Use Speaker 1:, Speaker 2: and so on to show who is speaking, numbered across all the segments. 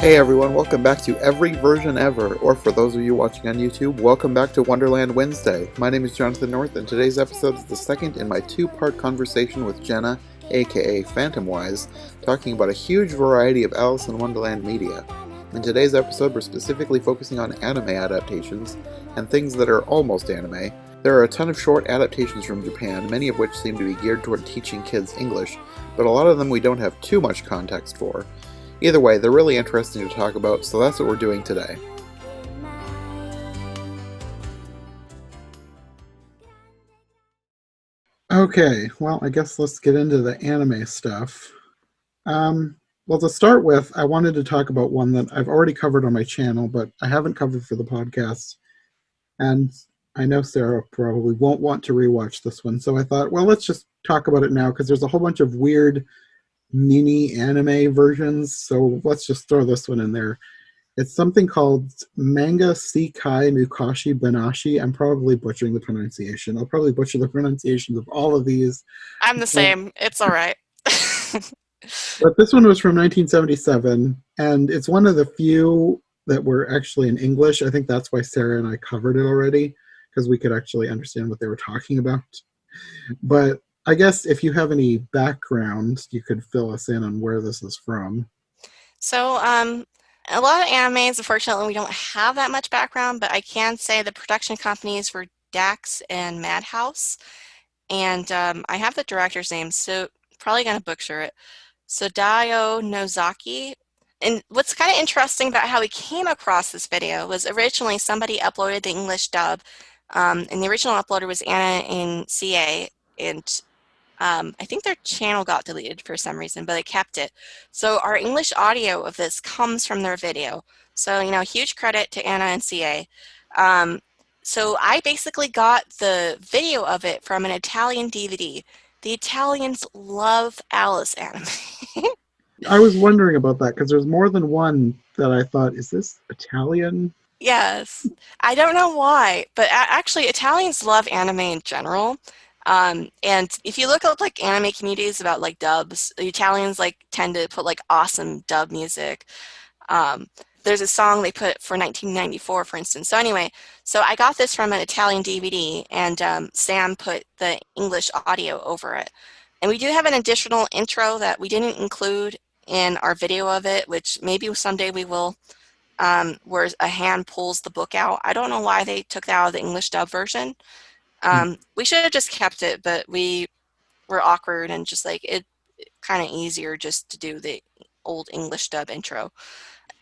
Speaker 1: Hey everyone, welcome back to Every Version Ever, or for those of you watching on YouTube, welcome back to Wonderland Wednesday. My name is Jonathan North, and today's episode is the second in my two-part conversation with Jenna, aka Phantomwise, talking about a huge variety of Alice in Wonderland media. In today's episode, we're specifically focusing on anime adaptations, and things that are almost anime. There are a ton of short adaptations from Japan, many of which seem to be geared toward teaching kids English, but a lot of them we don't have too much context for. Either way, they're really interesting to talk about, so that's what we're doing today. Okay, well, I guess let's get into the anime stuff. Well, to start with, I wanted to talk about one that I've already covered on my channel, but I haven't covered for the podcast. And I know Sarah probably won't want to rewatch this one, so I thought, well, let's just talk about it now, because there's a whole bunch of weird mini anime versions, so let's just throw this one in there. It's something called Manga Sekai Nukashi Banashi. I'm probably butchering the pronunciation. I'll probably butcher the pronunciations of all of these.
Speaker 2: I'm the same. It's all right.
Speaker 1: But this one was from 1977, and it's one of the few that were actually in English. I think that's why Sarah and I covered it already, because we could actually understand what they were talking about. But I guess if you have any background, you could fill us in on where this is from.
Speaker 2: So, a lot of animes, unfortunately, we don't have that much background, but I can say the production companies were Dax and Madhouse. And I have the director's name, so probably going to butcher it. Dio Nozaki. And what's kind of interesting about how we came across this video was originally somebody uploaded the English dub, and the original uploader was Anna in CA, and I think their channel got deleted for some reason, but they kept it. So our English audio of this comes from their video. So, huge credit to Anna and CA. So I basically got the video of it from an Italian DVD. The Italians love Alice anime.
Speaker 1: I was wondering about that because there's more than one that I thought, is this Italian?
Speaker 2: Yes. I don't know why, but actually Italians love anime in general. And if you look up like anime communities about like dubs, the Italians like tend to put like awesome dub music. Um, there's a song they put for 1994, for instance. So anyway, so I got this from an Italian DVD, and Sam put the English audio over it. And we do have an additional intro that we didn't include in our video of it, which maybe someday we will, where a hand pulls the book out. I don't know why they took that out of the English dub version. We should have just kept it, but we were awkward and just like it kind of easier just to do the old English dub intro.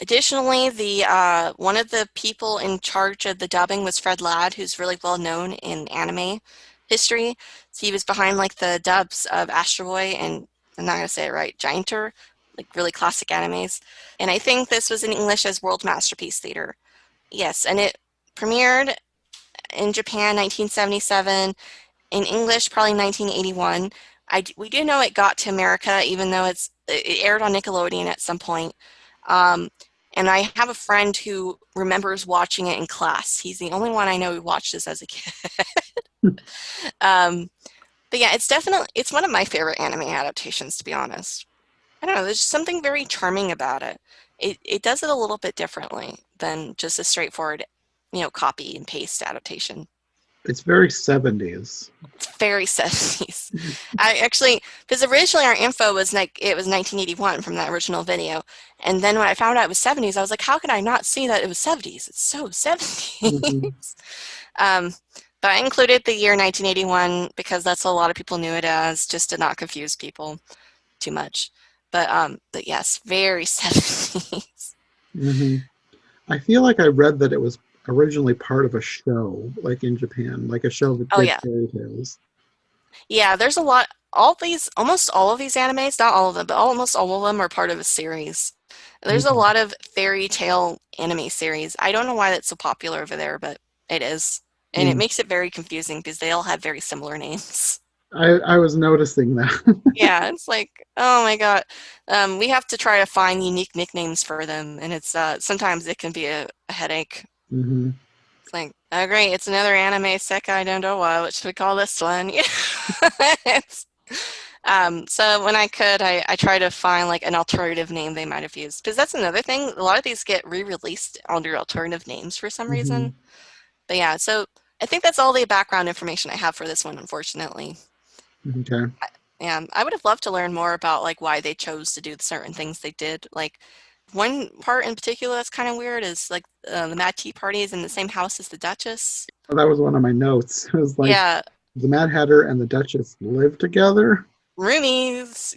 Speaker 2: Additionally, the one of the people in charge of the dubbing was Fred Ladd, who's really well known in anime history. So he was behind like the dubs of Astro Boy and I'm not gonna say it right, Gianter, like really classic animes. And I think this was in English as World Masterpiece Theater. Yes, and it premiered in Japan 1977, in English probably 1981. We do know it got to America, even though it aired on Nickelodeon at some point. Um, and I have a friend who remembers watching it in class. He's the only one I know who watched this as a kid. But yeah, it's one of my favorite anime adaptations, to be honest. I don't know, there's something very charming about it. It does it a little bit differently than just a straightforward, copy and paste adaptation.
Speaker 1: It's very 70s.
Speaker 2: It's very 70s. I actually, because originally our info was like, it was 1981 from that original video. And then when I found out it was 70s, I was like, how could I not see that it was 70s? It's so 70s.
Speaker 1: Mm-hmm.
Speaker 2: But I included the year 1981 because that's what a lot of people knew it as, just to not confuse people too much. But yes, very 70s.
Speaker 1: Mm-hmm. I feel like I read that it was originally part of a show, like in Japan, like a show that
Speaker 2: Oh
Speaker 1: did
Speaker 2: yeah.
Speaker 1: fairy tales.
Speaker 2: Yeah, there's a lot, almost all of these animes, not all of them, but almost all of them are part of a series. There's a
Speaker 1: Mm-hmm.
Speaker 2: lot of fairy tale anime series. I don't know why that's so popular over there, but it is. And it
Speaker 1: Mm.
Speaker 2: makes it very confusing because they all have very similar names.
Speaker 1: I was noticing that.
Speaker 2: Yeah, it's like, oh my God. We have to try to find unique nicknames for them, and it's sometimes it can be a headache.
Speaker 1: Mm-hmm.
Speaker 2: It's like, oh great, it's another anime Sekai, I don't know why. What should we call this one? It's- So when I could, I try to find like an alternative name they might have used. Because that's another thing. A lot of these get re-released under alternative names for some
Speaker 1: Hmm.
Speaker 2: reason. But yeah, so I think that's all the background information I have for this one, unfortunately.
Speaker 1: Okay.
Speaker 2: Yeah, I would have loved to learn more about like why they chose to do certain things they did. Like one part in particular that's kind of weird is like the Mad Tea Party is in the same house as the Duchess.
Speaker 1: Well, that was one of my notes. It was like
Speaker 2: Yeah,
Speaker 1: the Mad Hatter and the Duchess live together.
Speaker 2: roomies,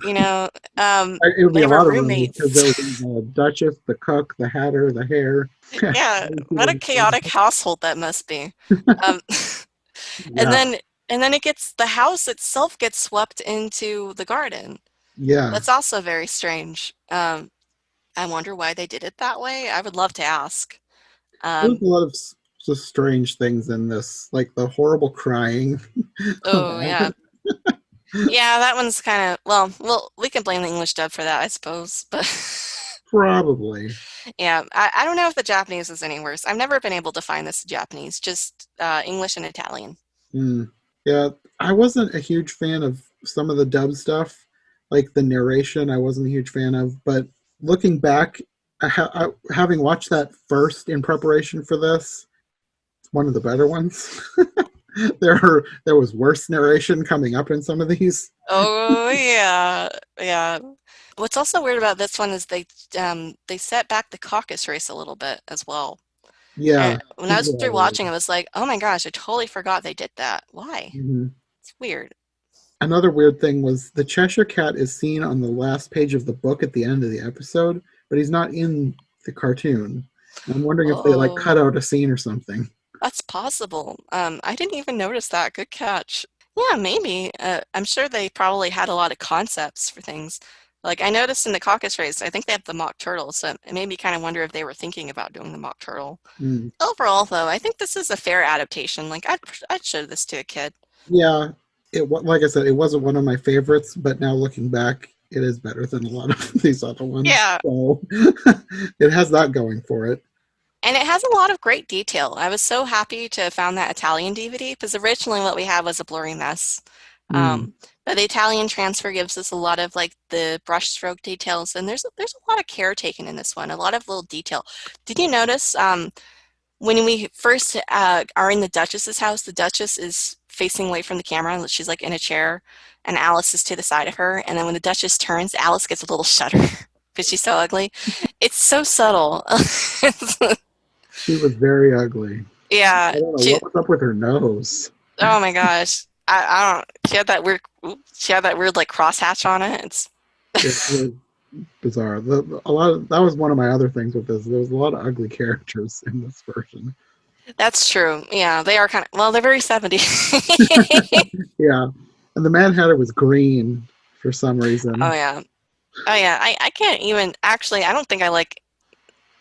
Speaker 1: It would be
Speaker 2: they
Speaker 1: a
Speaker 2: were
Speaker 1: lot of rooms because there
Speaker 2: roommates.
Speaker 1: would be the Duchess, the cook, the Hatter, the Hare.
Speaker 2: Yeah,
Speaker 1: All these
Speaker 2: what
Speaker 1: people
Speaker 2: a
Speaker 1: in the same
Speaker 2: chaotic household that must be. Um, and
Speaker 1: Yeah,
Speaker 2: then and then the house itself gets swept into the garden.
Speaker 1: yeah.
Speaker 2: That's also very strange. I wonder why they did it that way. I would love to ask.
Speaker 1: There's
Speaker 2: Um,
Speaker 1: a lot of just strange things in this, like the horrible crying of
Speaker 2: oh yeah.
Speaker 1: Alice.
Speaker 2: Yeah, that one's kind of, well, we can blame the English dub for that, I suppose. But
Speaker 1: Probably.
Speaker 2: yeah, I don't know if the Japanese is any worse. I've never been able to find this in Japanese, just English and Italian.
Speaker 1: Mm. Yeah, I wasn't a huge fan of some of the dub stuff, like the narration. I wasn't a huge fan of, but looking back, having watched that first in preparation for this, it's one of the better ones. There was worse narration coming up in some of these.
Speaker 2: Oh yeah, yeah. What's also weird about this one is they set back the caucus race a little bit as well. And
Speaker 1: Yeah,
Speaker 2: when I was
Speaker 1: yeah.
Speaker 2: rewatching, I was like, oh my gosh, I totally forgot they did that. Why?
Speaker 1: Mhm.
Speaker 2: It's weird.
Speaker 1: Another weird thing was the Cheshire Cat is seen on the last page of the book at the end of the episode, but he's not in the cartoon. And I'm wondering if they like cut
Speaker 2: Oh.
Speaker 1: out a scene or something.
Speaker 2: That's possible. I didn't even notice that. Good catch. Yeah, maybe. I'm sure they probably had a lot of concepts for things. Like I noticed in the caucus race, I think they have the mock turtle, so it made me kind of wonder if they were thinking about doing the mock turtle.
Speaker 1: Mm.
Speaker 2: Overall, though, I think this is a fair adaptation. Like I'd show this to a kid.
Speaker 1: Yeah, like I said, it wasn't one of my favorites, but now looking back, it is better than a lot of these other ones.
Speaker 2: Yeah,
Speaker 1: So it has that going for it.
Speaker 2: and it has a lot of great detail. I was so happy to have found that Italian DVD because originally what we had was a blurry mess.
Speaker 1: Mm.
Speaker 2: But the Italian transfer gives us a lot of like the brushstroke details, and there's a lot of care taken in this one, a lot of little detail. Did you notice when we first are in the Duchess's house, the Duchess is facing away from the camera, and she's like in a chair, and Alice is to the side of her, and then when the Duchess turns, Alice gets a little shudder because she's so ugly. It's so subtle.
Speaker 1: She was very ugly.
Speaker 2: Yeah,
Speaker 1: I don't know
Speaker 2: she.
Speaker 1: what was up with her nose.
Speaker 2: Oh my gosh, I don't. She had that weird like crosshatch on it. It's
Speaker 1: It was bizarre. A lot of that was one of my other things with this. There was a lot of ugly characters in this version.
Speaker 2: That's true. Yeah, they are kind of, well, they're very 70s.
Speaker 1: Yeah, and the Mad Hatter was green for some
Speaker 2: Oh
Speaker 1: reason.
Speaker 2: yeah. Oh yeah. I can't even actually I don't think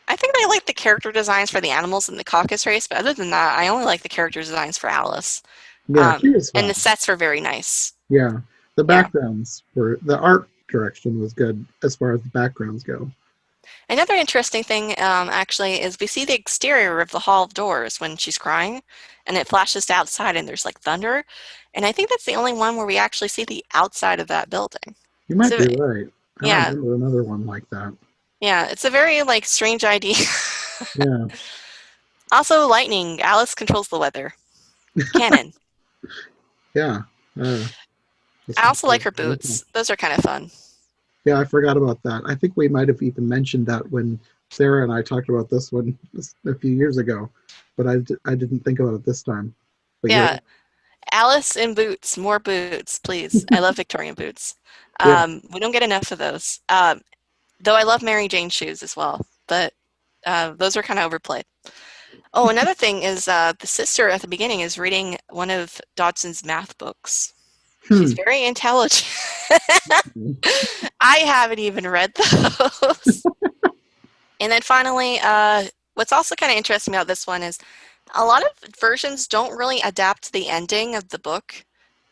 Speaker 2: I think I like the character designs for the animals in the caucus race, but other than that, I only like the character designs for Alice.
Speaker 1: Yeah, she was
Speaker 2: And the
Speaker 1: fun.
Speaker 2: sets were very nice.
Speaker 1: Yeah, the
Speaker 2: Yeah.
Speaker 1: backgrounds were the art direction was good as far as the backgrounds go.
Speaker 2: Another interesting thing, actually, is we see the exterior of the Hall of Doors when she's crying, and it flashes to outside, and there's like thunder. And I think that's the only one where we actually see the outside of that building.
Speaker 1: You might
Speaker 2: So
Speaker 1: be right. I don't
Speaker 2: yeah,
Speaker 1: remember another one like that.
Speaker 2: yeah, it's a very like strange idea.
Speaker 1: Yeah,
Speaker 2: Also, lightning. Alice controls the weather. Canon.
Speaker 1: yeah. Uh,
Speaker 2: I
Speaker 1: just
Speaker 2: also like her boots. Those are kind of fun.
Speaker 1: yeah, I forgot about that. I think we might have even mentioned that when Sarah and I talked about this one a few years ago, but I didn't think about it this time. But you're
Speaker 2: Yeah, Alice in boots. More boots, please. I love Victorian boots.
Speaker 1: yeah.
Speaker 2: We don't get enough of those. Though I love Mary Jane shoes as well, but those are kind of overplayed. Oh, another thing is the sister at the beginning is reading one of Dodson's math books. She's
Speaker 1: Hmm.
Speaker 2: very intelligent. I haven't even read those. And then finally, what's also kind of interesting about this one is a lot of versions don't really adapt the ending of the book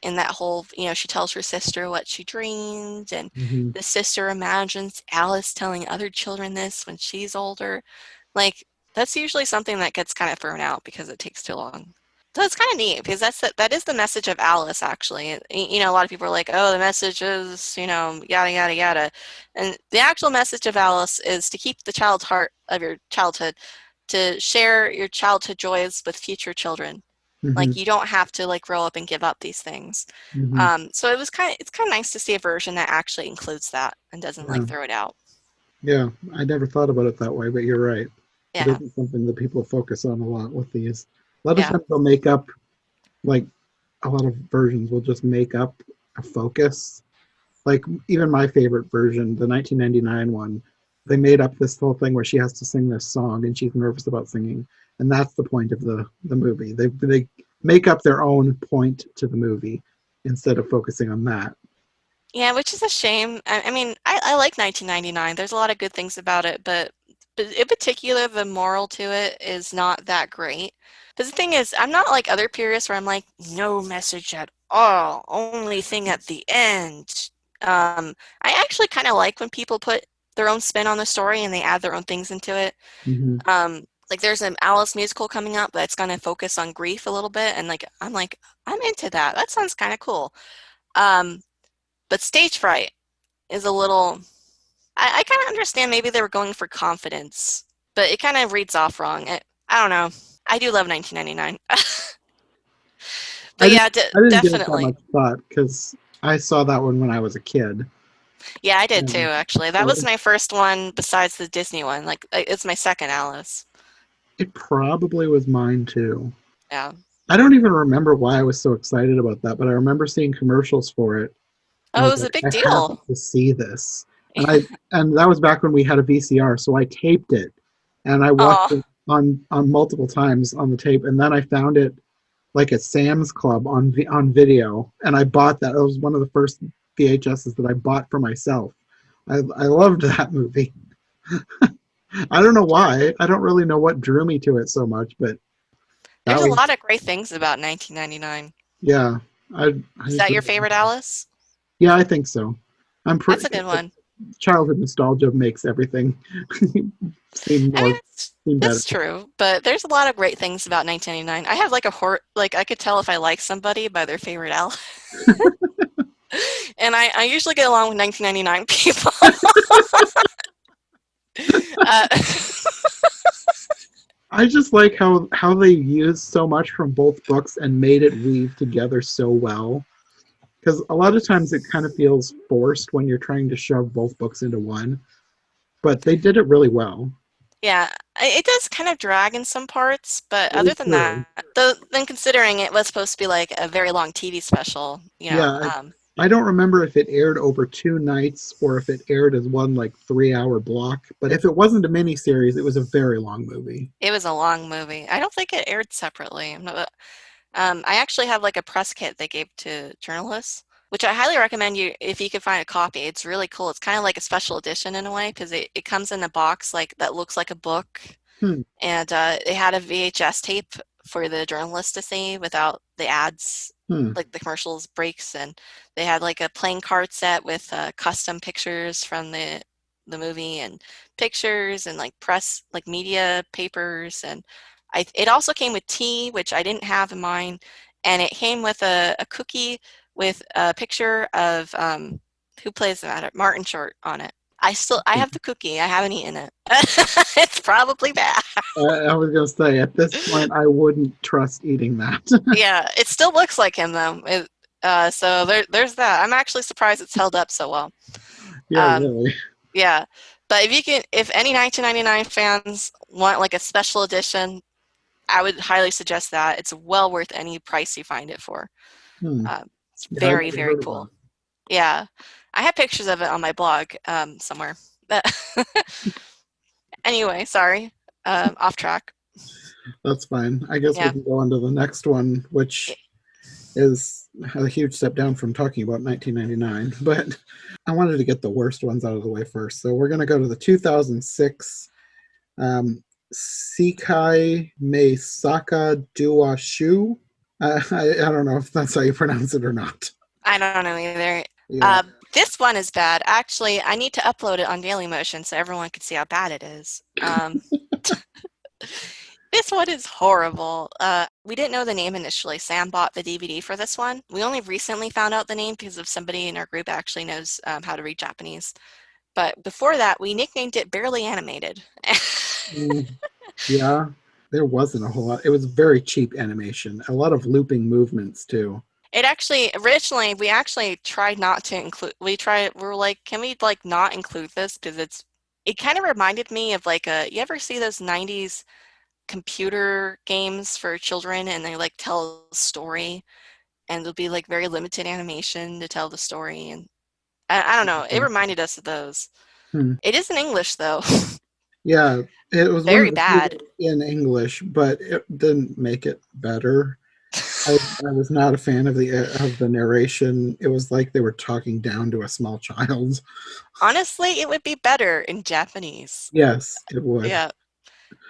Speaker 2: in that whole, she tells her sister what she dreamed, and
Speaker 1: Hmm.
Speaker 2: the sister imagines Alice telling other children this when she's older. Like, that's usually something that gets kind of thrown out because it takes too long. So it's kind of neat because that is the message of Alice, actually. A lot of people are like, "Oh, the message is, yada yada yada," and the actual message of Alice is to keep the child's heart of your childhood, to share your childhood joys with future children.
Speaker 1: Hmm.
Speaker 2: Like you don't have to like grow up and give up these things.
Speaker 1: Hmm.
Speaker 2: So it's kind of nice to see a version that actually includes that and doesn't
Speaker 1: Yeah.
Speaker 2: like throw it out.
Speaker 1: Yeah. I never thought about it that way, but you're right. It
Speaker 2: Yeah,
Speaker 1: isn't something that people focus on a lot with these. A lot of
Speaker 2: yeah.
Speaker 1: times they'll make up, like, a lot of versions will just make up a focus. Like, even my favorite version, the 1999 one, they made up this whole thing where she has to sing this song and she's nervous about singing. And that's the point of the movie. They make up their own point to the movie instead of focusing on that.
Speaker 2: Yeah, which is a shame. I mean, I like 1999. There's a lot of good things about it, but in particular, the moral to it is not that great. Because the thing is, I'm not like other purists where I'm like, no message at all, only thing at the end. I actually kind of like when people put their own spin on the story and they add their own things into it.
Speaker 1: Hmm.
Speaker 2: Like there's an Alice musical coming up that's going to focus on grief a little bit, and like, I'm into that. That sounds kind of cool. Um, but stage fright is a little. I kind of understand maybe they were going for confidence, but it kind of reads off wrong. I don't know. I do love 1999,
Speaker 1: I
Speaker 2: but
Speaker 1: didn't
Speaker 2: yeah,
Speaker 1: I didn't give it that
Speaker 2: definitely.
Speaker 1: much thought because I saw that one when I was a kid.
Speaker 2: Yeah, I did too.
Speaker 1: And
Speaker 2: Actually, that
Speaker 1: so
Speaker 2: was my first one besides the Disney one. Like, it's my second Alice.
Speaker 1: it probably was mine too.
Speaker 2: Yeah.
Speaker 1: I don't even remember why I was so excited about that, but I remember seeing commercials for it, and I
Speaker 2: Oh, it
Speaker 1: was
Speaker 2: was a
Speaker 1: like,
Speaker 2: big
Speaker 1: I have
Speaker 2: deal.
Speaker 1: to see this. And that was back when we had a VCR, so I taped it, and I watched
Speaker 2: Oh,
Speaker 1: it on multiple times on the tape, and then I found it like at Sam's Club on video, and I bought that. It was one of the first VHSs that I bought for myself. I loved that movie. I don't know why. I don't really know what drew me to it so much, but that
Speaker 2: there's a
Speaker 1: was,
Speaker 2: lot of great things about 1999.
Speaker 1: yeah. I
Speaker 2: Is
Speaker 1: just
Speaker 2: that your
Speaker 1: really,
Speaker 2: favorite Alice?
Speaker 1: yeah, I think so. I'm
Speaker 2: That's
Speaker 1: pretty.
Speaker 2: a good one.
Speaker 1: Childhood nostalgia makes everything seem
Speaker 2: I mean,
Speaker 1: more seem better.
Speaker 2: it's true, but there's a lot of great things about 1999. I have like like I could tell if I like somebody by their favorite Alice. And I usually get along with 1999 people. uh,
Speaker 1: I just like how they used so much from both books and made it weave together so well. Because a lot of times it kind of feels forced when you're trying to shove both books into one, but they did it really well.
Speaker 2: yeah, it does kind of drag in some parts, but
Speaker 1: Very
Speaker 2: other than
Speaker 1: true.
Speaker 2: that, though, then considering it was supposed to be like a very long TV special,
Speaker 1: Yeah, I don't remember if it aired over 2 nights or if it aired as one like 3 hour block. But if it wasn't a miniseries, it was a very long movie.
Speaker 2: it was a long movie. I don't think it aired separately. I actually have like a press kit they gave to journalists, which I highly recommend you if you can find a copy. It's really cool. It's kind of like a special edition in a way because it comes in a box like that looks like a book,
Speaker 1: Hmm.
Speaker 2: and they had a VHS tape for the journalist to see without the ads,
Speaker 1: Hmm.
Speaker 2: like the commercials breaks, and they had like a playing card set with custom pictures from the movie and pictures and like press like media papers, and it also came with tea, which I didn't have in mine, and it came with a cookie with a picture of who plays that Martin Short on it. I have the cookie. I haven't eaten it. It's probably bad.
Speaker 1: I was gonna say at this point I wouldn't trust eating that.
Speaker 2: Yeah, it still looks like him though. So there's that. I'm actually surprised it's held up so well.
Speaker 1: Yeah,
Speaker 2: Um,
Speaker 1: really.
Speaker 2: yeah, but if any 1999 fans want like a special edition, I would highly suggest that. It's well worth any price you find it for.
Speaker 1: Hmm.
Speaker 2: It's
Speaker 1: Yeah, I
Speaker 2: very,
Speaker 1: never
Speaker 2: very
Speaker 1: heard of that.
Speaker 2: cool. Yeah, I have pictures of it on my blog somewhere. But anyway, sorry, off track.
Speaker 1: That's fine. I guess we
Speaker 2: Yeah.
Speaker 1: can go on to the next one, which is a huge step down from talking about 1999. But I wanted to get the worst ones out of the way first. So we're going to go to the 2006 Sekai Me Saka Dua Shu. I don't know if that's how you pronounce it or not.
Speaker 2: I don't know either.
Speaker 1: Yeah.
Speaker 2: This one is bad. Actually, I need to upload it on Dailymotion so everyone can see how bad it is. This one is horrible. We didn't know the name initially. Sam bought the DVD for this one. We only recently found out the name because of somebody in our group actually knows how to read Japanese. But before that, we nicknamed it Barely Animated.
Speaker 3: Mm, yeah, there wasn't a whole lot. It was very cheap animation. A lot of looping movements too.
Speaker 2: It actually originally we actually tried not to include. We were like, can we like not include this because it kind of reminded me of like a. You ever see those '90s computer games for children and they like tell a story and there'll be like very limited animation to tell the story and I don't know. It reminded us of those.
Speaker 3: Hmm.
Speaker 2: It is in English though.
Speaker 3: Yeah, it was one of
Speaker 2: Very
Speaker 3: the few
Speaker 2: bad.
Speaker 3: that in English, but it didn't make it better. I was not a fan of the narration. It was like they were talking down to a small child.
Speaker 2: Honestly, it would be better in Japanese.
Speaker 3: Yes, it would.
Speaker 2: Yeah.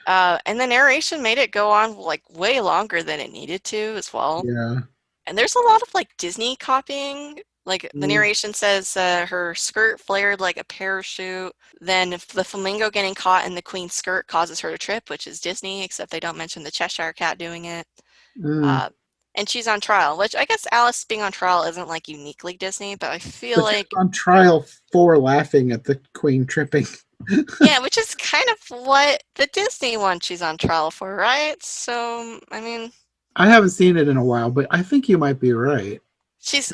Speaker 2: And the narration made it go on like way longer than it needed to as well.
Speaker 3: Yeah.
Speaker 2: And there's a lot of like Disney copying. Like the
Speaker 3: Mm,
Speaker 2: narration says her skirt flared like a parachute. Then if the flamingo getting caught in the queen's skirt causes her to trip, which is Disney, except they don't mention the Cheshire Cat doing it.
Speaker 3: mm.
Speaker 2: Uh, and she's on trial, which I guess Alice being on trial isn't like uniquely Disney, but I feel
Speaker 3: But she was
Speaker 2: like,
Speaker 3: on trial for laughing at the queen tripping.
Speaker 2: yeah, which is kind of what the Disney one she's on trial for, right? So, I mean,
Speaker 3: I haven't seen it in a while, but I think you might be right.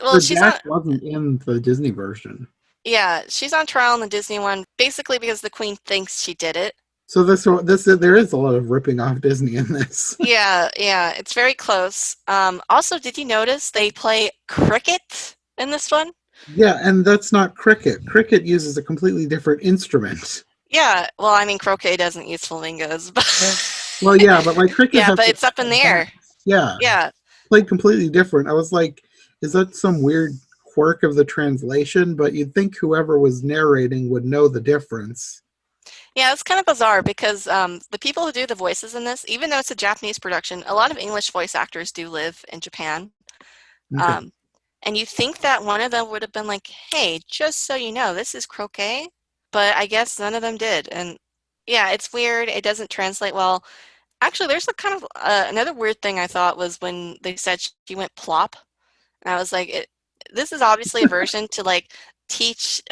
Speaker 2: well,
Speaker 3: Her
Speaker 2: she's on,
Speaker 3: Jack wasn't in the Disney version.
Speaker 2: yeah, she's on trial in the Disney one, basically because the queen thinks she did it.
Speaker 3: So this there is a lot of ripping off Disney in this.
Speaker 2: Yeah, yeah, it's very close. Also, did you notice they play cricket in this one?
Speaker 3: Yeah, and that's not cricket. Cricket uses a completely different instrument.
Speaker 2: Yeah, well, I mean, croquet doesn't use flamingos, but
Speaker 3: Well, yeah, but like cricket
Speaker 2: yeah,
Speaker 3: has
Speaker 2: but
Speaker 3: like
Speaker 2: it's up in the air.
Speaker 3: bats. Yeah,
Speaker 2: Yeah,
Speaker 3: played completely different. I was like, is that some weird quirk of the translation? But you'd think whoever was narrating would know the difference.
Speaker 2: yeah, it's kind of bizarre because the people who do the voices in this, even though it's a Japanese production, a lot of English voice actors do live in Japan.
Speaker 3: Okay.
Speaker 2: Um, and you think that one of them would have been like, hey, just so you know, this is croquet, but I guess none of them did. And yeah, it's weird. It doesn't translate well. Actually, there's a kind of another weird thing I thought was when they said she went plop. And I was like, this is obviously a version to like teach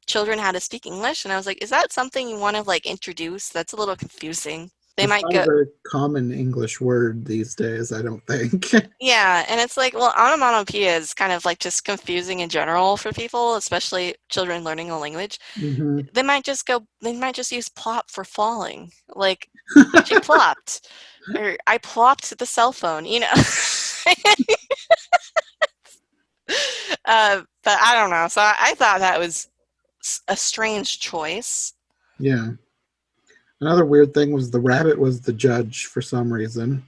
Speaker 2: children how to speak English. And I was like, is that something you want to like introduce? That's a little confusing. They
Speaker 3: It's
Speaker 2: might
Speaker 3: not a
Speaker 2: go,
Speaker 3: very common English word these days, I don't think.
Speaker 2: yeah. And it's like, well, onomatopoeia is kind of like just confusing in general for people, especially children learning a language.
Speaker 3: Hmm.
Speaker 2: They might just use plop for falling. Like, she plopped, or I plopped the cell phone, you know? But I don't know. So I thought that was a strange choice.
Speaker 3: Yeah. Another weird thing was the rabbit was the judge for some reason.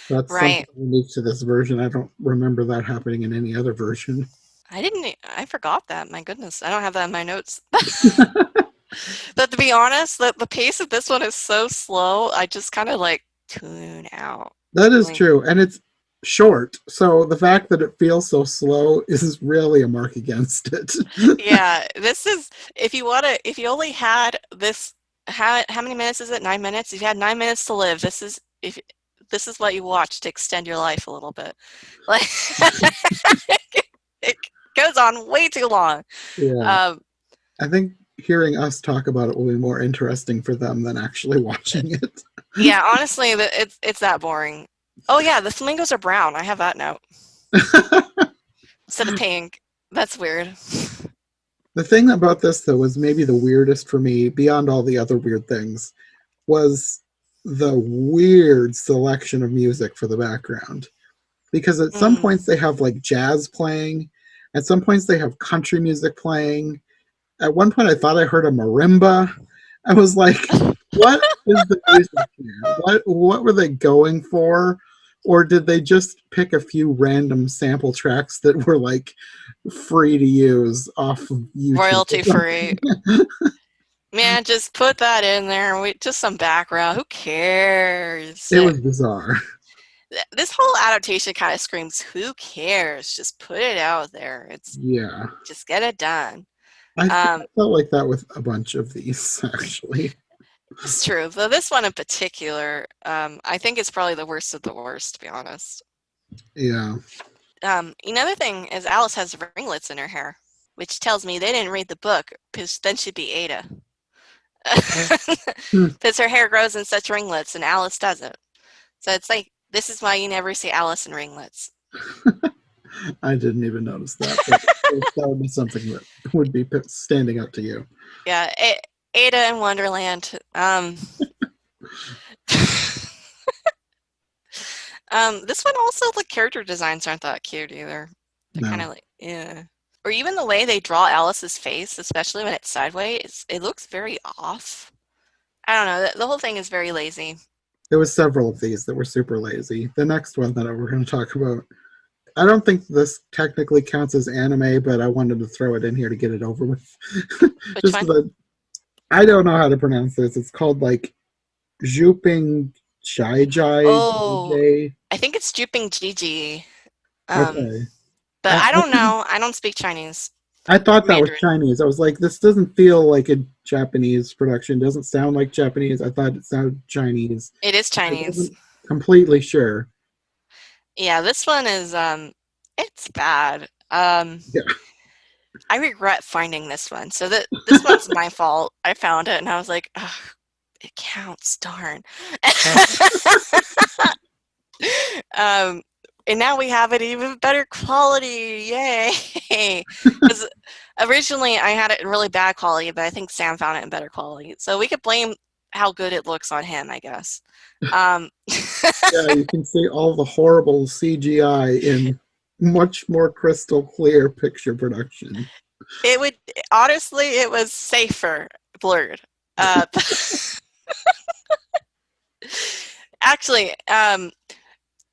Speaker 3: That's something
Speaker 2: Right.
Speaker 3: unique to this version. I don't remember that happening in any other version.
Speaker 2: I forgot that. My goodness. I don't have that in my notes. But to be honest, the pace of this one is so slow. I just kind of like tune out.
Speaker 3: That is
Speaker 2: Like,
Speaker 3: true, and it's short. So the fact that it feels so slow is really a mark against it.
Speaker 2: yeah, this is if you only had this how many minutes is it? 9 minutes? If you had 9 minutes to live, this is what you watch to extend your life a little bit. Like it goes on way too long.
Speaker 3: Yeah,
Speaker 2: Um,
Speaker 3: I think hearing us talk about it will be more interesting for them than actually watching it.
Speaker 2: yeah, honestly, it's that boring. Oh yeah, the flamingos are brown. I have that note instead of pink. That's weird.
Speaker 3: The thing about this, though, was maybe the weirdest for me, beyond all the other weird things, was the weird selection of music for the background. Because at some
Speaker 2: Mm.
Speaker 3: points they have like jazz playing, at some points they have country music playing. At one point I thought I heard a marimba. I was like, what is the music here? What were they going for? Or did they just pick a few random sample tracks that were like free to use off of YouTube or
Speaker 2: Royalty free.
Speaker 3: something?
Speaker 2: Man, just put that in there. Just some background. Who cares?
Speaker 3: It was bizarre.
Speaker 2: This whole adaptation kind of screams, who cares? Just put it out there. It's
Speaker 3: Yeah.
Speaker 2: just get it done.
Speaker 3: I
Speaker 2: Um,
Speaker 3: felt like that with a bunch of these, actually.
Speaker 2: It's true, though this one in particular, I think it's probably the worst of the worst, to be honest.
Speaker 3: Yeah.
Speaker 2: Another thing is Alice has ringlets in her hair, which tells me they didn't read the book, because then she'd be Ada.
Speaker 3: Hmm.
Speaker 2: Because her hair grows in such ringlets and Alice doesn't. So it's like, this is why you never see Alice in ringlets.
Speaker 3: I didn't even notice that, but that would be something that would be standing out to you.
Speaker 2: Yeah, Ada in Wonderland. This one also, the character designs aren't that cute either. They're kind
Speaker 3: No.
Speaker 2: of like, yeah. Or even the way they draw Alice's face, especially when it's sideways, it looks very off. I don't know. The whole thing is very lazy.
Speaker 3: There was several of these that were super lazy. The next one that we're going to talk about, I don't think this technically counts as anime, but I wanted to throw it in here to get it over with.
Speaker 2: Which
Speaker 3: Just
Speaker 2: one?
Speaker 3: because I don't know how to pronounce this. It's called like Juping
Speaker 2: Oh,
Speaker 3: GG.
Speaker 2: I think it's Juping GG. Um,
Speaker 3: Okay.
Speaker 2: but
Speaker 3: I,
Speaker 2: I
Speaker 3: I
Speaker 2: don't know. I don't speak Chinese
Speaker 3: I thought
Speaker 2: or
Speaker 3: that was
Speaker 2: Mandarin.
Speaker 3: Chinese. I was like, this doesn't feel like a Japanese production. Doesn't sound like Japanese. I thought it sounded Chinese.
Speaker 2: It is
Speaker 3: I
Speaker 2: Chinese.
Speaker 3: wasn't completely sure.
Speaker 2: Yeah, this one is it's bad.
Speaker 3: Yeah.
Speaker 2: I regret finding this one. So this one's my fault. I found it and I was like, ugh, it counts, darn. um, and now we have it even better quality. Yay! Because originally I had it in really bad quality, but I think Sam found it in better quality. So we could blame how good it looks on him, I guess. Um,
Speaker 3: Yeah, you can see all the horrible CGI in much more crystal clear picture production.
Speaker 2: it would honestly, it was safer blurred. Uh, actually,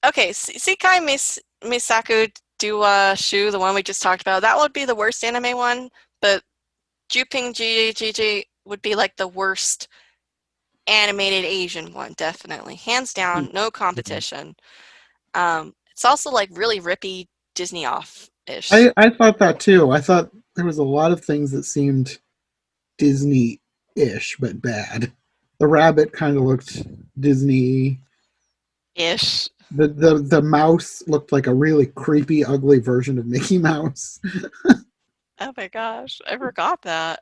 Speaker 2: okay, Sekai Misaku Dua Shu, the one we just talked about, that would be the worst anime one, but Juping GG would be like the worst animated Asian one, definitely. Hands down, no competition. It's also like really rippy Disney off-ish.
Speaker 3: I thought that too. I thought there was a lot of things that seemed Disney-ish but bad. The rabbit kind of looked Disney.
Speaker 2: Ish.
Speaker 3: The mouse looked like a really creepy, ugly version of Mickey Mouse.
Speaker 2: Oh my gosh, I forgot that.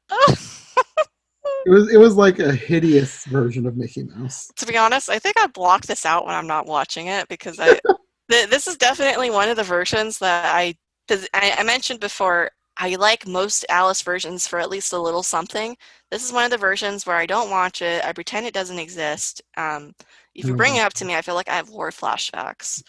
Speaker 3: It was like a hideous version of Mickey Mouse.
Speaker 2: To be honest, I think I block this out when I'm not watching it because this is definitely one of the versions that because I mentioned before, I like most Alice versions for at least a little something. This is one of the versions where I don't watch it. I pretend it doesn't exist. If you bring it up to me, I feel like I have war flashbacks.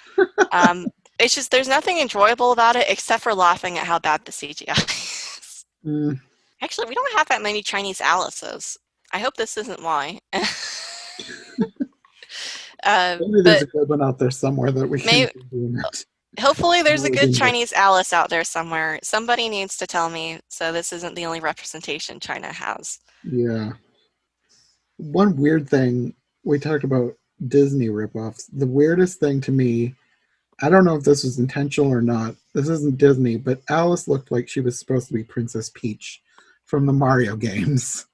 Speaker 2: Um, it's just there's nothing enjoyable about it except for laughing at how bad the CGI is.
Speaker 3: Mm,
Speaker 2: Actually, we don't have that many Chinese Alices. I hope this isn't why.
Speaker 3: maybe there's
Speaker 2: But
Speaker 3: a good one out there somewhere that we can
Speaker 2: may
Speaker 3: do doing it.
Speaker 2: hopefully there's a good
Speaker 3: Really.
Speaker 2: Chinese Alice out there somewhere. Somebody needs to tell me so this isn't the only representation China has.
Speaker 3: Yeah. One weird thing we talked about Disney ripoffs. The weirdest thing to me, I don't know if this was intentional or not. This isn't Disney, but Alice looked like she was supposed to be Princess Peach from the Mario games.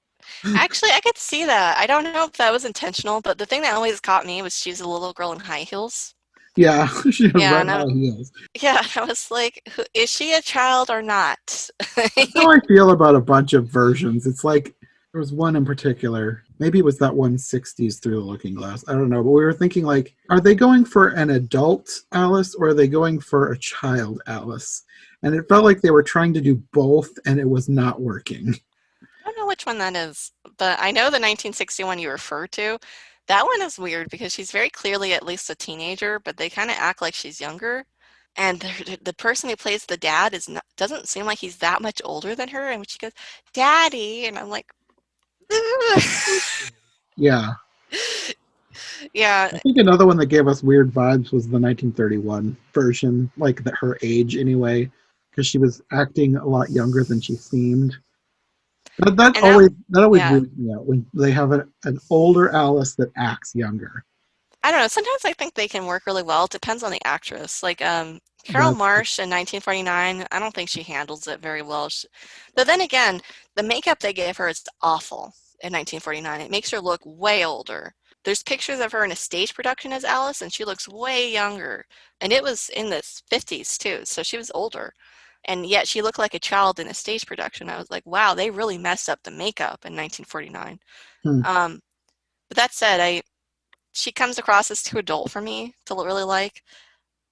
Speaker 2: Actually, I could see that. I don't know if that was intentional, but the thing that always caught me was she's a little girl in high heels.
Speaker 3: Yeah, she had
Speaker 2: Yeah,
Speaker 3: red high heels.
Speaker 2: yeah, I was like, is she a child or not?
Speaker 3: That's how I feel about a bunch of versions. It's like there was one in particular. Maybe it was that one '60s Through the Looking Glass. I don't know, but we were thinking like, are they going for an adult Alice or are they going for a child Alice? And it felt like they were trying to do both, and it was not working.
Speaker 2: I don't know which one that is, but I know the 1961 you refer to. That one is weird because she's very clearly at least a teenager, but they kind of act like she's younger. And the person who plays the dad doesn't seem like he's that much older than her. And when she goes, "Daddy," and I'm like,
Speaker 3: Yeah,
Speaker 2: yeah,
Speaker 3: I think another one that gave us weird vibes was the 1931 version, like her age anyway, because she was acting a lot younger than she seemed. But
Speaker 2: and that,
Speaker 3: that always
Speaker 2: yeah,
Speaker 3: weirds me out when they have an older Alice that acts younger.
Speaker 2: I don't know. Sometimes I think they can work really well. It depends on the actress. Like Carol
Speaker 3: That
Speaker 2: Marsh in 1949, I don't think she handles it very well. But then again, the makeup they gave her is awful. in 1949. It makes her look way older. There's pictures of her in a stage production as Alice, and she looks way younger. And it was in the 50s too, so she was older. And yet she looked like a child in a stage production. I was like, wow, they really messed up the makeup in 1949.
Speaker 3: Hmm.
Speaker 2: But that said, she comes across as too adult for me to really like.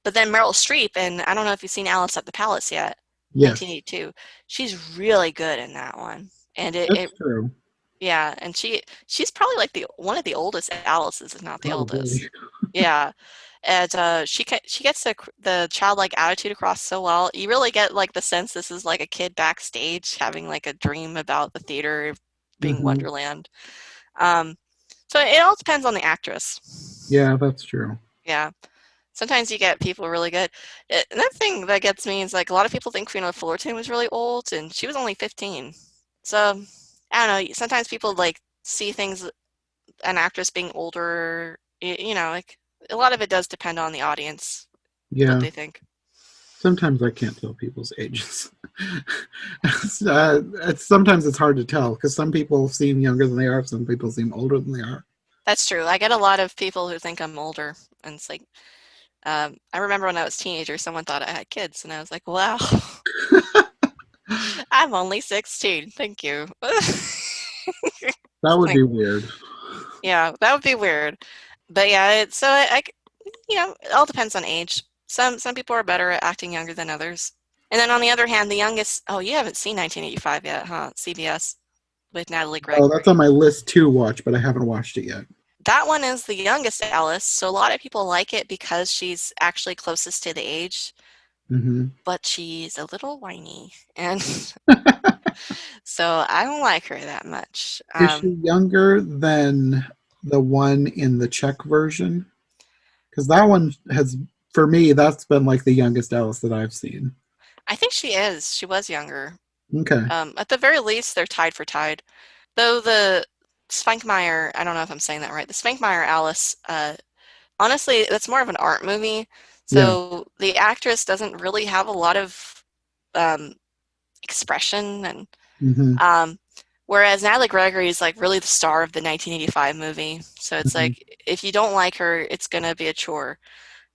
Speaker 2: But then Meryl Streep, and I don't know if you've seen Alice at the Palace yet,
Speaker 3: Yes,
Speaker 2: 1982. She's really good in that one. And
Speaker 3: that's true.
Speaker 2: yeah, and she's probably like the one of the oldest Alices, if not the
Speaker 3: Probably.
Speaker 2: oldest. Yeah. And she gets the childlike attitude across so well. You really get like the sense this is like a kid backstage having like a dream about the theater being
Speaker 3: Hmm.
Speaker 2: Wonderland. Um, so it all depends on the actress.
Speaker 3: Yeah, that's true.
Speaker 2: Yeah. Sometimes you get people really good. Another thing that gets me is like a lot of people think Queen of Fullerton was really old, and she was only 15. So I don't know. Sometimes people like see things, an actress being older. Like a lot of it does depend on the audience, what
Speaker 3: Yeah,
Speaker 2: they think.
Speaker 3: sometimes I can't tell people's ages. Sometimes it's hard to tell because some people seem younger than they are, some people seem older than they are.
Speaker 2: That's true. I get a lot of people who think I'm older, and it's like, I remember when I was a teenager, someone thought I had kids, and I was like, wow, I'm only 16. Thank you.
Speaker 3: That would
Speaker 2: Like,
Speaker 3: be weird.
Speaker 2: yeah, that would be weird. But yeah, it all depends on age. Some people are better at acting younger than others. And then on the other hand, the youngest, oh, you haven't seen 1985 yet, huh? CBS with Natalie
Speaker 3: Oh, that's
Speaker 2: Gregory.
Speaker 3: on my list to watch, but I haven't watched it yet.
Speaker 2: That one is the youngest Alice, so a lot of people like it because she's actually closest to the age,
Speaker 3: Hmm.
Speaker 2: but she's a little whiny, and so I don't like her that much.
Speaker 3: Is she younger than the one in the Czech version? Because that one has, for me, that's been like the youngest Alice that I've seen.
Speaker 2: I think she is. She was younger.
Speaker 3: Okay.
Speaker 2: At the very least, they're tied for tied. Though the Spankmeyer, I don't know if I'm saying that right, the Spankmeyer Alice, honestly, that's more of an art movie.
Speaker 3: Yeah.
Speaker 2: So the actress doesn't really have a lot of um, expression, and
Speaker 3: Hmm.
Speaker 2: um, whereas Natalie Gregory is like really the star of the 1985 movie. So it's
Speaker 3: Hmm.
Speaker 2: like if you don't like her, it's gonna be a chore.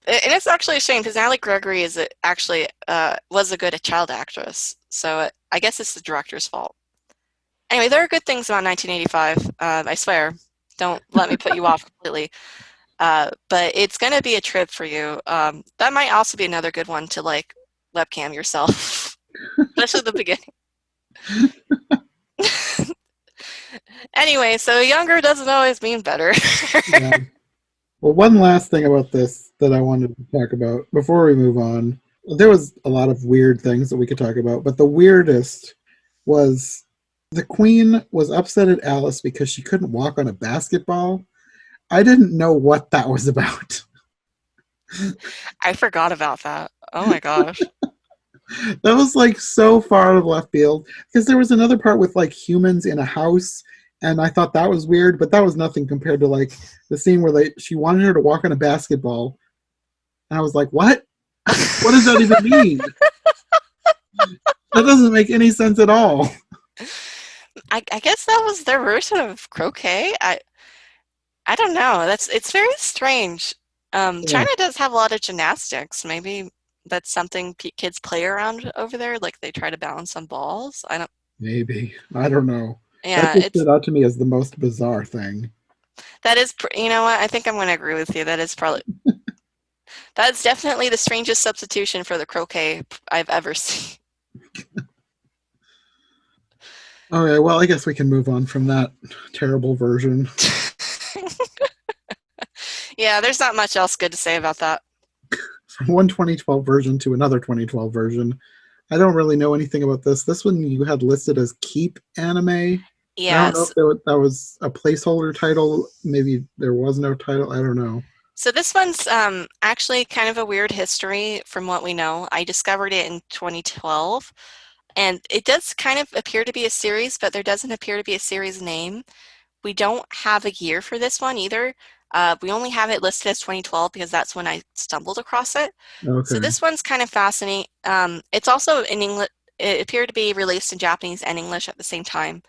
Speaker 2: And it's actually a shame because Natalie Gregory actually was a good child actress. So I guess it's the director's fault. Anyway, there are good things about 1985. I swear. Don't let me put you off completely. But it's going to be a trip for you. That might also be another good one to like webcam yourself, especially the beginning. Anyway, so younger doesn't always mean better.
Speaker 3: Yeah. Well, one last thing about this that I wanted to talk about before we move on. There was a lot of weird things that we could talk about, but the weirdest was the queen was upset at Alice because she couldn't walk on a basketball. I didn't know what that was about.
Speaker 2: I forgot about that. Oh my gosh.
Speaker 3: That was like so far out of left field because there was another part with like humans in a house, and I thought that was weird, but that was nothing compared to like the scene where she wanted her to walk on a basketball, and I was like, what? What does that even mean? That doesn't make any sense at all.
Speaker 2: I guess that was their version of croquet. I don't know. It's very strange.
Speaker 3: Yeah,
Speaker 2: China does have a lot of gymnastics. Maybe that's something kids play around over there. Like they try to balance on balls. I don't.
Speaker 3: maybe. I don't know. That
Speaker 2: Yeah,
Speaker 3: just stood out to me as the most bizarre thing.
Speaker 2: that is. You know what? I think I'm going to agree with you. That's definitely the strangest substitution for the croquet I've ever seen.
Speaker 3: Okay, well, I guess we can move on from that terrible version.
Speaker 2: Yeah, there's not much else good to say about that.
Speaker 3: From one 2012 version to another 2012 version. I don't really know anything about this. This one you had listed as Keep Anime. I don't know
Speaker 2: Yes.
Speaker 3: if that was a placeholder title. Maybe there was no title. I don't know.
Speaker 2: So this one's actually kind of a weird history from what we know. I discovered it in 2012, and it does kind of appear to be a series, but there doesn't appear to be a series name. We don't have a year for this one either. We only have it listed as 2012 because that's when I stumbled across it. So
Speaker 3: Okay.
Speaker 2: this one's kind of fascinating. It's also in English. It appeared to be released in Japanese and English at the same time.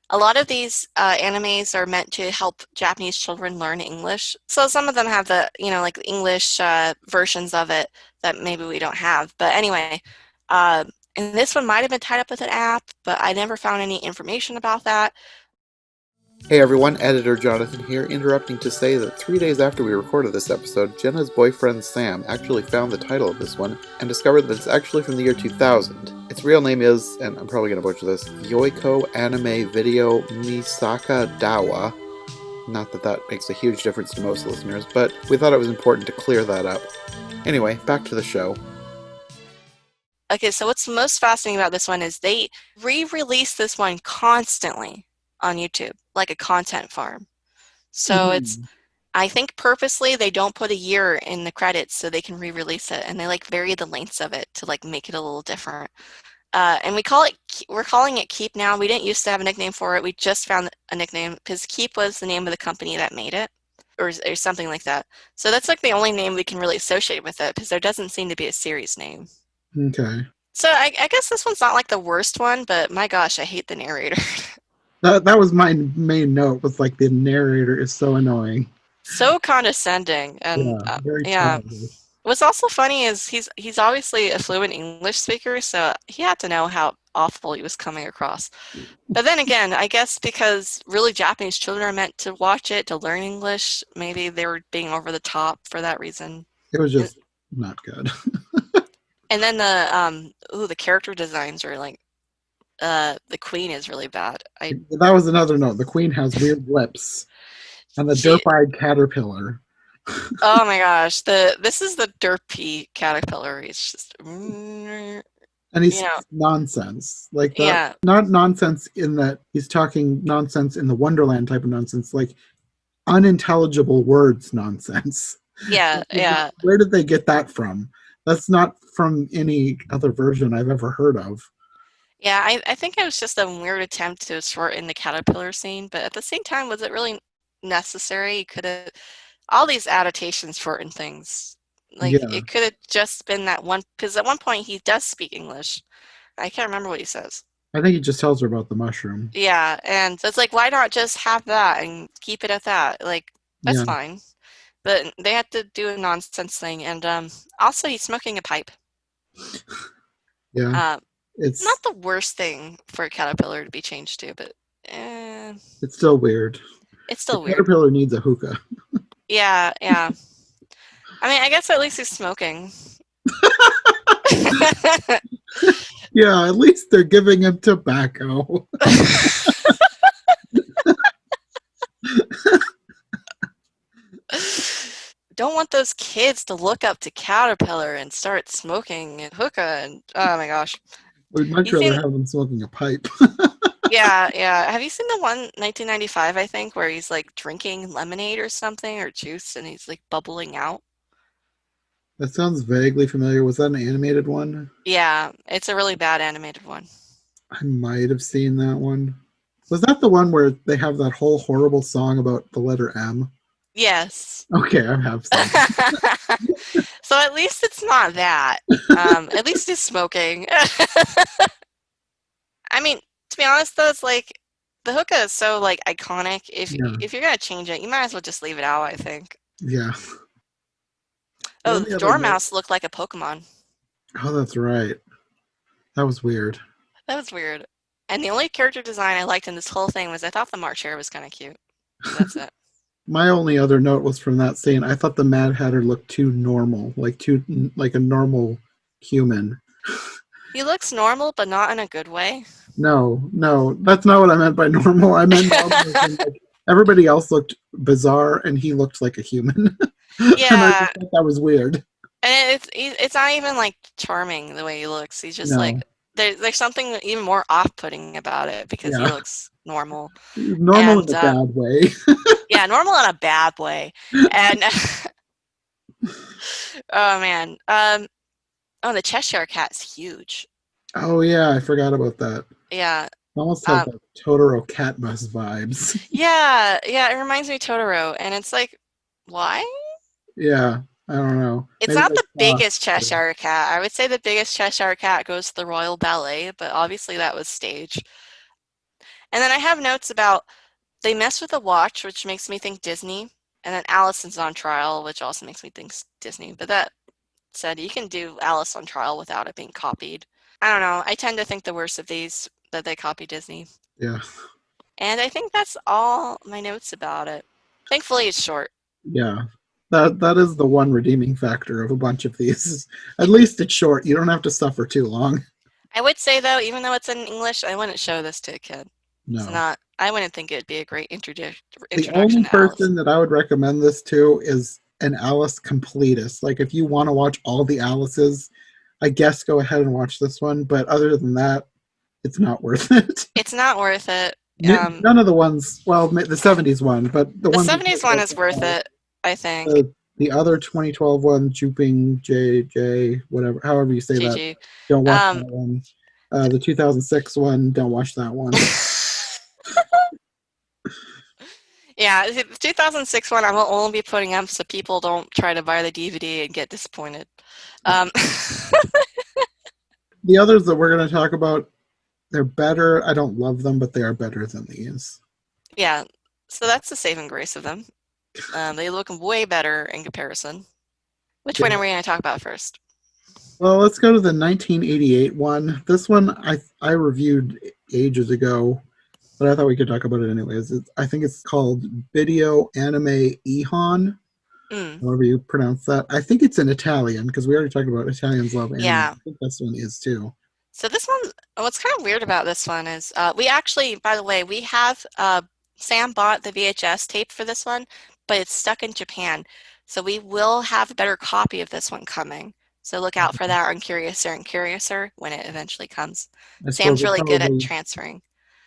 Speaker 2: A lot of these animes are meant to help Japanese children learn English. So some of them have the, like English versions of it that maybe we don't have. But anyway, uh, and this one might have been tied up with an app, but I never found any information about that.
Speaker 1: Hey everyone, Editor Jonathan here, interrupting to say that 3 days after we recorded this episode, Jenna's boyfriend Sam actually found the title of this one and discovered that it's actually from the year 2000. Its real name is, and I'm probably going to butcher this, Yoiko Anime Video Misaka Dawa. Not that that makes a huge difference to most listeners, but we thought it was important to clear that up. Anyway, back to the show.
Speaker 2: Okay, so what's most fascinating about this one is they re-release this one constantly on YouTube, like a content farm. So it's, I think purposely they don't put a year in the credits so they can re-release it, and they like vary the lengths of it to like make it a little different. And we're calling it Keep now. We didn't used to have a nickname for it. We just found a nickname because Keep was the name of the company that made it, or something like that. So that's like the only name we can really associate with it because there doesn't seem to be a series name.
Speaker 3: Okay.
Speaker 2: So I guess this one's not like the worst one, but my gosh, I hate the narrator.
Speaker 3: That was my main note, was like the narrator is so annoying.
Speaker 2: So condescending, and
Speaker 3: Yeah, very
Speaker 2: yeah.
Speaker 3: childish.
Speaker 2: What's also funny is he's obviously a fluent English speaker, so he had to know how awful he was coming across. But then again, I guess because really Japanese children are meant to watch it to learn English, maybe they were being over the top for that reason.
Speaker 3: It was
Speaker 2: And,
Speaker 3: just not good.
Speaker 2: and then the character designs are like the queen is really bad.
Speaker 3: That was another note. The queen has weird lips. And the
Speaker 2: She
Speaker 3: derp-eyed caterpillar.
Speaker 2: Oh my gosh, this is the derpy caterpillar. He's just
Speaker 3: And he
Speaker 2: you know,
Speaker 3: speaks nonsense. Like that,
Speaker 2: yeah,
Speaker 3: not nonsense in that he's talking nonsense in the Wonderland type of nonsense, like unintelligible words nonsense.
Speaker 2: yeah, yeah.
Speaker 3: Where did they get that from? That's not from any other version I've ever heard of.
Speaker 2: Yeah, I think it was just a weird attempt to shorten the caterpillar scene, but at the same time, was it really necessary? You could have all these adaptations shorten things. Like
Speaker 3: Yeah,
Speaker 2: it could have just been that one, because at one point he does speak English. I can't remember what he says.
Speaker 3: I think he just tells her about the mushroom.
Speaker 2: Yeah, and so it's like, why not just have that and keep it at that? Like, that's
Speaker 3: Yeah,
Speaker 2: fine. But they had to do a nonsense thing, and also he's smoking a pipe.
Speaker 3: yeah.
Speaker 2: Uh, Not
Speaker 3: It's
Speaker 2: the worst thing for a caterpillar to be changed to, but
Speaker 3: it's still weird.
Speaker 2: it's
Speaker 3: The
Speaker 2: still weird.
Speaker 3: caterpillar needs a hookah.
Speaker 2: Yeah, yeah. I mean, I guess at least he's smoking.
Speaker 3: Yeah, at least they're giving him tobacco.
Speaker 2: Don't want those kids to look up to Caterpillar and start smoking and hookah and oh my gosh.
Speaker 3: We'd much
Speaker 2: You
Speaker 3: rather
Speaker 2: seen
Speaker 3: have them smoking a pipe.
Speaker 2: Yeah, yeah. Have you seen the one 1995, I think, where he's like drinking lemonade or something or juice and he's like bubbling out?
Speaker 3: That sounds vaguely familiar. Was that an animated one?
Speaker 2: Yeah, it's a really bad animated one.
Speaker 3: I might have seen that one. Was that the one where they have that whole horrible song about the letter M?
Speaker 2: Yes.
Speaker 3: Okay, I have seen it.
Speaker 2: So at least it's not that. At least he's smoking. I mean, to be honest though, it's like the hookah is so like iconic.
Speaker 3: Yeah,
Speaker 2: If you're gonna change it, you might as well just leave it out, I think.
Speaker 3: yeah. The
Speaker 2: Oh,
Speaker 3: only
Speaker 2: the
Speaker 3: other note.
Speaker 2: dormouse looked like a Pokemon.
Speaker 3: Oh, that's right. That was weird.
Speaker 2: That was weird. And the only character design I liked in this whole thing was I thought the March Hare was kind of cute. That's it.
Speaker 3: My only other note was from that scene. I thought the Mad Hatter looked too normal, like a normal human.
Speaker 2: He looks normal, but not in a good way.
Speaker 3: No, no, that's not what I meant by normal. I meant normal as in, like, everybody else looked bizarre, and he looked like a human. And I
Speaker 2: Yeah,
Speaker 3: just thought that was weird.
Speaker 2: and it's not even like charming the way he looks. He's just like
Speaker 3: No,
Speaker 2: there's something even more off-putting about it because he
Speaker 3: yeah,
Speaker 2: looks normal.
Speaker 3: normal in
Speaker 2: And
Speaker 3: a bad way.
Speaker 2: yeah, normal in a bad way. And oh man, oh the Cheshire Cat's huge.
Speaker 3: Oh yeah, I forgot about that.
Speaker 2: Yeah,
Speaker 3: Almost has
Speaker 2: um,
Speaker 3: like Totoro cat bus vibes.
Speaker 2: yeah, yeah. It reminds me of Totoro, and it's like, why?
Speaker 3: Yeah, I don't know.
Speaker 2: It's
Speaker 3: Maybe
Speaker 2: not
Speaker 3: they
Speaker 2: the
Speaker 3: saw.
Speaker 2: biggest Cheshire Cat. I would say the biggest Cheshire Cat goes to the Royal Ballet, but obviously that was staged. And then I have notes about they mess with the watch, which makes me think Disney. And then Allison's on trial, which also makes me think Disney. But that said, you can do Alice on trial without it being copied. I don't know. I tend to think the worst of these that they copy Disney.
Speaker 3: Yeah.
Speaker 2: And I think that's all my notes about it. Thankfully, it's short.
Speaker 3: Yeah. That is the one redeeming factor of a bunch of these. At least it's short. You don't have to suffer too long.
Speaker 2: I would say, though, even though it's in English, I wouldn't show this to a kid. It's
Speaker 3: No.
Speaker 2: not, I wouldn't think it'd be a great
Speaker 3: The only
Speaker 2: introduction to Alice.
Speaker 3: person that I would recommend this to is an Alice completist. Like if you want to watch all the Alices, I guess go ahead and watch this one. But other than that, it's not worth it.
Speaker 2: It's not worth it.
Speaker 3: None of the ones, well, the 70s one, but the
Speaker 2: The
Speaker 3: ones
Speaker 2: 70s one is worth it, I think.
Speaker 3: the other 2012 one, Juping GG, whatever, however you say that,
Speaker 2: GG.
Speaker 3: don't watch that one. The 2006 one, don't watch that one.
Speaker 2: Yeah, the 2006 one I will only be putting up so people don't try to buy the DVD and get disappointed.
Speaker 3: The others that we're going to talk about, they're better. I don't love them, but they are better than these.
Speaker 2: Yeah, so that's the saving grace of them. They look way better in comparison. Which one are we going to talk about first?
Speaker 3: Well, let's go to the 1988 one. This one I reviewed ages ago, but I thought we could talk about it anyways. I think it's called Video Anime Ihan, however you pronounce that. I think it's in Italian because we already talked about Italians love anime.
Speaker 2: Yeah.
Speaker 3: I think this one is too.
Speaker 2: So this one, what's kind of weird about this one is we actually, by the way, we have Sam bought the VHS tape for this one, but it's stuck in Japan. So we will have a better copy of this one coming. So look out for that on Curiouser and Curiouser when it eventually comes. Sam's really good at transferring.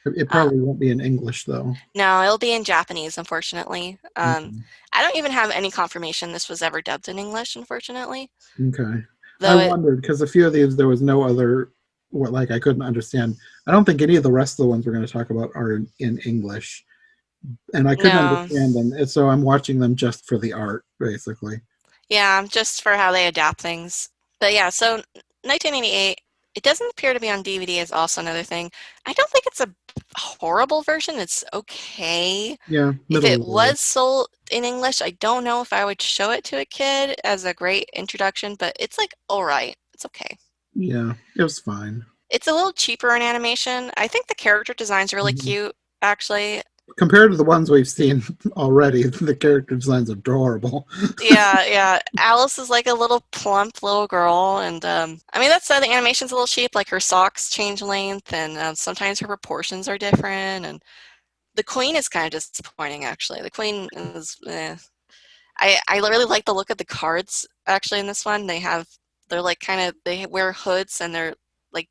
Speaker 3: It probably won't be in English, though.
Speaker 2: No, it'll be in Japanese, unfortunately. I don't even have any confirmation this was ever dubbed in English, unfortunately.
Speaker 3: Okay. I wondered, because a few of these, there was no other, I couldn't understand. I don't think any of the rest of the ones we're going to talk about are in English. And I couldn't understand them, and so I'm watching them just for the art, basically.
Speaker 2: Yeah, just for how they adapt things. But yeah, so 1988, it doesn't appear to be on DVD is also another thing. I don't think it's a horrible version. It's okay.
Speaker 3: Yeah.
Speaker 2: If it was sold in English, I don't know if I would show it to a kid as a great introduction, but it's like, all right. It's okay.
Speaker 3: Yeah, it was fine.
Speaker 2: It's a little cheaper in animation. I think the character design's really cute, actually.
Speaker 3: Compared to the ones we've seen already, the character design's adorable.
Speaker 2: Yeah. Alice is like a little plump little girl, and I mean that's the animation's a little cheap. Like her socks change length, and sometimes her proportions are different. And the Queen is kind of disappointing, actually. The Queen is. I really like the look of the cards actually in this one. They're like they wear hoods and they're like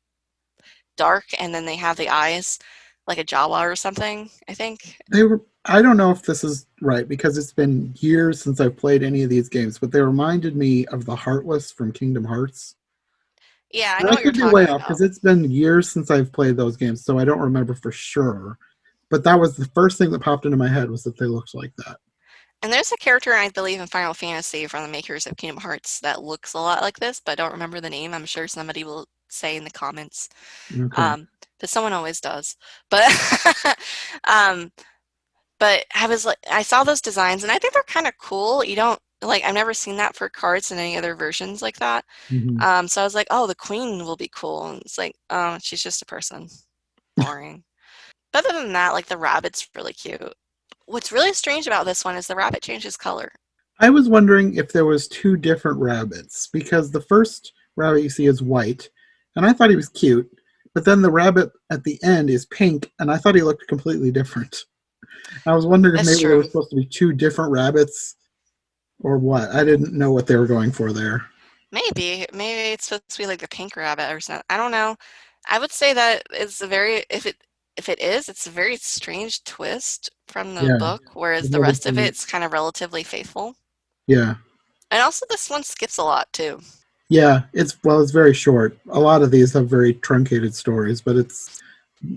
Speaker 2: dark, and then they have the eyes like a Jawa or something, I think.
Speaker 3: I don't know if this is right because it's been years since I've played any of these games, but they reminded me of the Heartless from Kingdom Hearts.
Speaker 2: Yeah, I know what you're talking
Speaker 3: way
Speaker 2: about.
Speaker 3: off because it's been years since I've played those games, so I don't remember for sure. But that was the first thing that popped into my head was that they looked like that.
Speaker 2: And there's a character, I believe, in Final Fantasy from the makers of Kingdom Hearts that looks a lot like this, but I don't remember the name. I'm sure somebody will say in the comments.
Speaker 3: Okay.
Speaker 2: But someone always does. But but I saw those designs and I think they're kind of cool. You don't I've never seen that for cards in any other versions like that. So I was like, oh, the Queen will be cool. And it's like, oh, she's just a person. Boring. But other than that, the rabbit's really cute. What's really strange about this one is the rabbit changes color.
Speaker 3: I was wondering if there was two different rabbits because the first rabbit you see is white, and I thought he was cute. But then the rabbit at the end is pink, and I thought he looked completely different. I was wondering if maybe there were supposed to be two different rabbits or what. I didn't know what they were going for there.
Speaker 2: Maybe it's supposed to be like the pink rabbit or something. I don't know. I would say that it's if it is, it's a very strange twist from the book, whereas the rest of it's kind of relatively faithful.
Speaker 3: Yeah.
Speaker 2: And also this one skips a lot too.
Speaker 3: Yeah, it's very short. A lot of these have very truncated stories, but a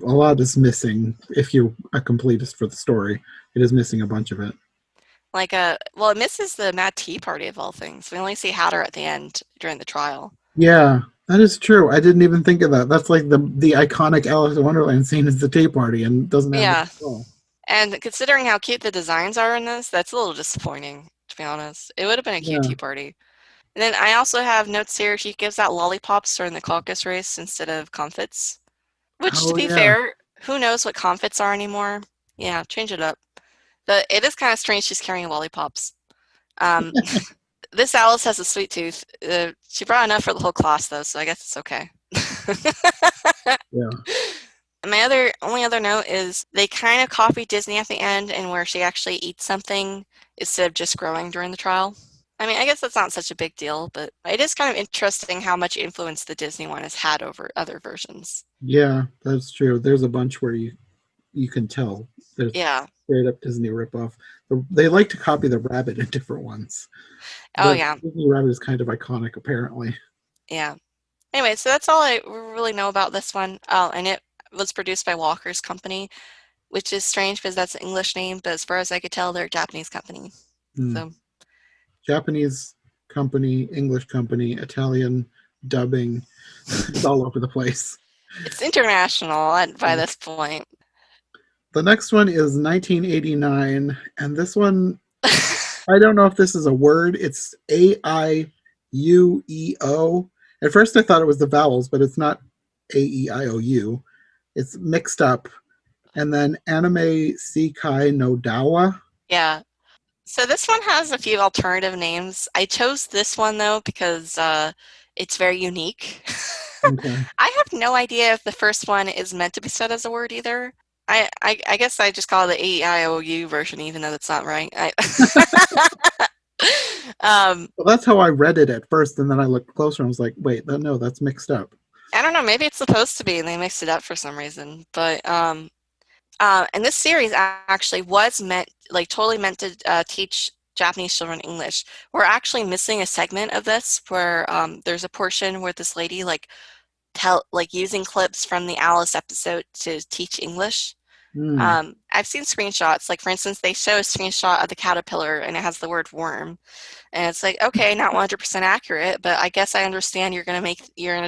Speaker 3: lot is missing. If you're a completist for the story, it is missing a bunch of it.
Speaker 2: It misses the Mad Tea Party of all things. We only see Hatter at the end during the trial.
Speaker 3: Yeah, That is true. I didn't even think of that. That's like the iconic Alice in Wonderland scene is the tea party and doesn't have that
Speaker 2: Yeah.
Speaker 3: at all.
Speaker 2: And considering how cute the designs are in this, that's a little disappointing, to be honest. It would have been a cute
Speaker 3: Yeah.
Speaker 2: tea party. And then I also have notes here. She gives out lollipops during the caucus race instead of comfits. Which, to
Speaker 3: Oh
Speaker 2: be
Speaker 3: yeah.
Speaker 2: fair, who knows what comfits are anymore? Yeah, change it up. But it is kind of strange she's carrying lollipops. Um, this Alice has a sweet tooth. She brought enough for the whole class, though, so I guess it's okay.
Speaker 3: Yeah.
Speaker 2: My only other note is they kind of copied Disney at the end and where she actually eats something instead of just growing during the trial. I mean, I guess that's not such a big deal, but it is kind of interesting how much influence the Disney one has had over other versions.
Speaker 3: Yeah, that's true. There's a bunch where you can tell there's
Speaker 2: Yeah.
Speaker 3: straight up Disney ripoff. They like to copy the rabbit in different ones.
Speaker 2: Oh,
Speaker 3: The
Speaker 2: yeah.
Speaker 3: Disney rabbit is kind of iconic, apparently.
Speaker 2: Yeah. Anyway, so that's all I really know about this one. Oh, and it was produced by Walker's Company, which is strange because that's an English name, but as far as I could tell, they're a Japanese company.
Speaker 3: Hmm.
Speaker 2: So
Speaker 3: Japanese company, English company, Italian dubbing. It's all over the place.
Speaker 2: it's international by this point.
Speaker 3: The next one is 1989, and this one, I don't know if this is a word. It's AIUEO. At first, I thought it was the vowels, but it's not AEIOU. It's mixed up. And then Anime Sekai no Dawa.
Speaker 2: Yeah. So this one has a few alternative names. I chose this one though because it's very unique.
Speaker 3: Okay.
Speaker 2: I have no idea if the first one is meant to be said as a word either. I guess I just call it the AEIOU version, even though that's not right.
Speaker 3: Well, that's how I read it at first, and then I looked closer and was like, wait, no, that's mixed up.
Speaker 2: I don't know. Maybe it's supposed to be, and they mixed it up for some reason. But and this series actually was meant, like, totally meant to teach Japanese children English. We're actually missing a segment of this where there's a portion where this lady using clips from the Alice episode to teach English.
Speaker 3: Hmm.
Speaker 2: I've seen screenshots. Like, for instance, they show a screenshot of the caterpillar and it has the word worm. And it's like, okay, not 100% accurate, but I guess I understand you're gonna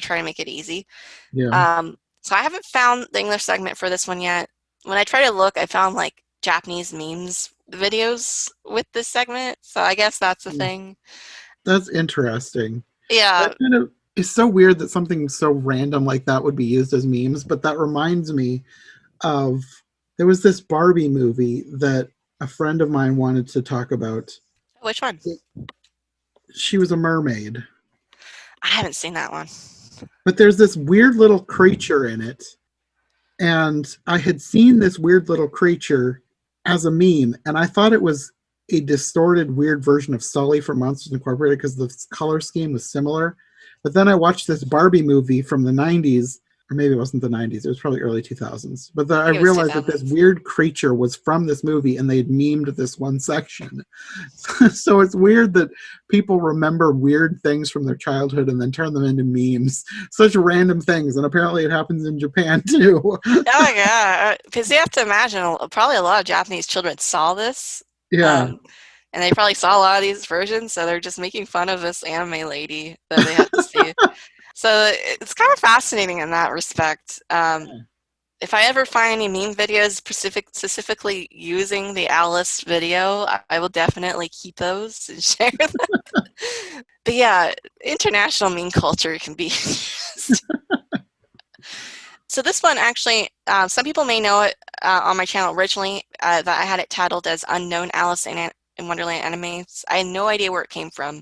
Speaker 2: try to make it easy.
Speaker 3: Yeah.
Speaker 2: So I haven't found the English segment for this one yet. When I try to look, I found like Japanese memes videos with this segment. So I guess that's the
Speaker 3: Hmm.
Speaker 2: thing.
Speaker 3: That's interesting. That
Speaker 2: Yeah.
Speaker 3: kind of is so weird that something so random like that would be used as memes, but that reminds me of there was this Barbie movie that a friend of mine wanted to talk about.
Speaker 2: Which one?
Speaker 3: She was a mermaid,
Speaker 2: I haven't seen that one.
Speaker 3: but there's this weird little creature in it, and I had seen this weird little creature as a meme, and I thought it was a distorted, weird version of Sully from Monsters Incorporated because the color scheme was similar. But then I watched this Barbie movie from the 90s, or maybe it wasn't the 90s, it was probably early 2000s. But
Speaker 2: I
Speaker 3: I
Speaker 2: think it was
Speaker 3: realized that this
Speaker 2: 2000s.
Speaker 3: weird creature was from this movie and they'd memed this one section. So it's weird that people remember weird things from their childhood and then turn them into memes. Such random things. And apparently it happens in Japan too.
Speaker 2: Oh yeah, because you have to imagine probably a lot of Japanese children saw this,
Speaker 3: Yeah.
Speaker 2: um, and they probably saw a lot of these versions, so they're just making fun of this anime lady that they have to see. So it's kind of fascinating in that respect. If I ever find any meme videos specifically using the Alice video, I will definitely keep those and share them. But yeah, international meme culture can be used. So this one actually, some people may know it on my channel originally that I had it titled as Unknown Alice in Wonderland Animes. I had no idea where it came from.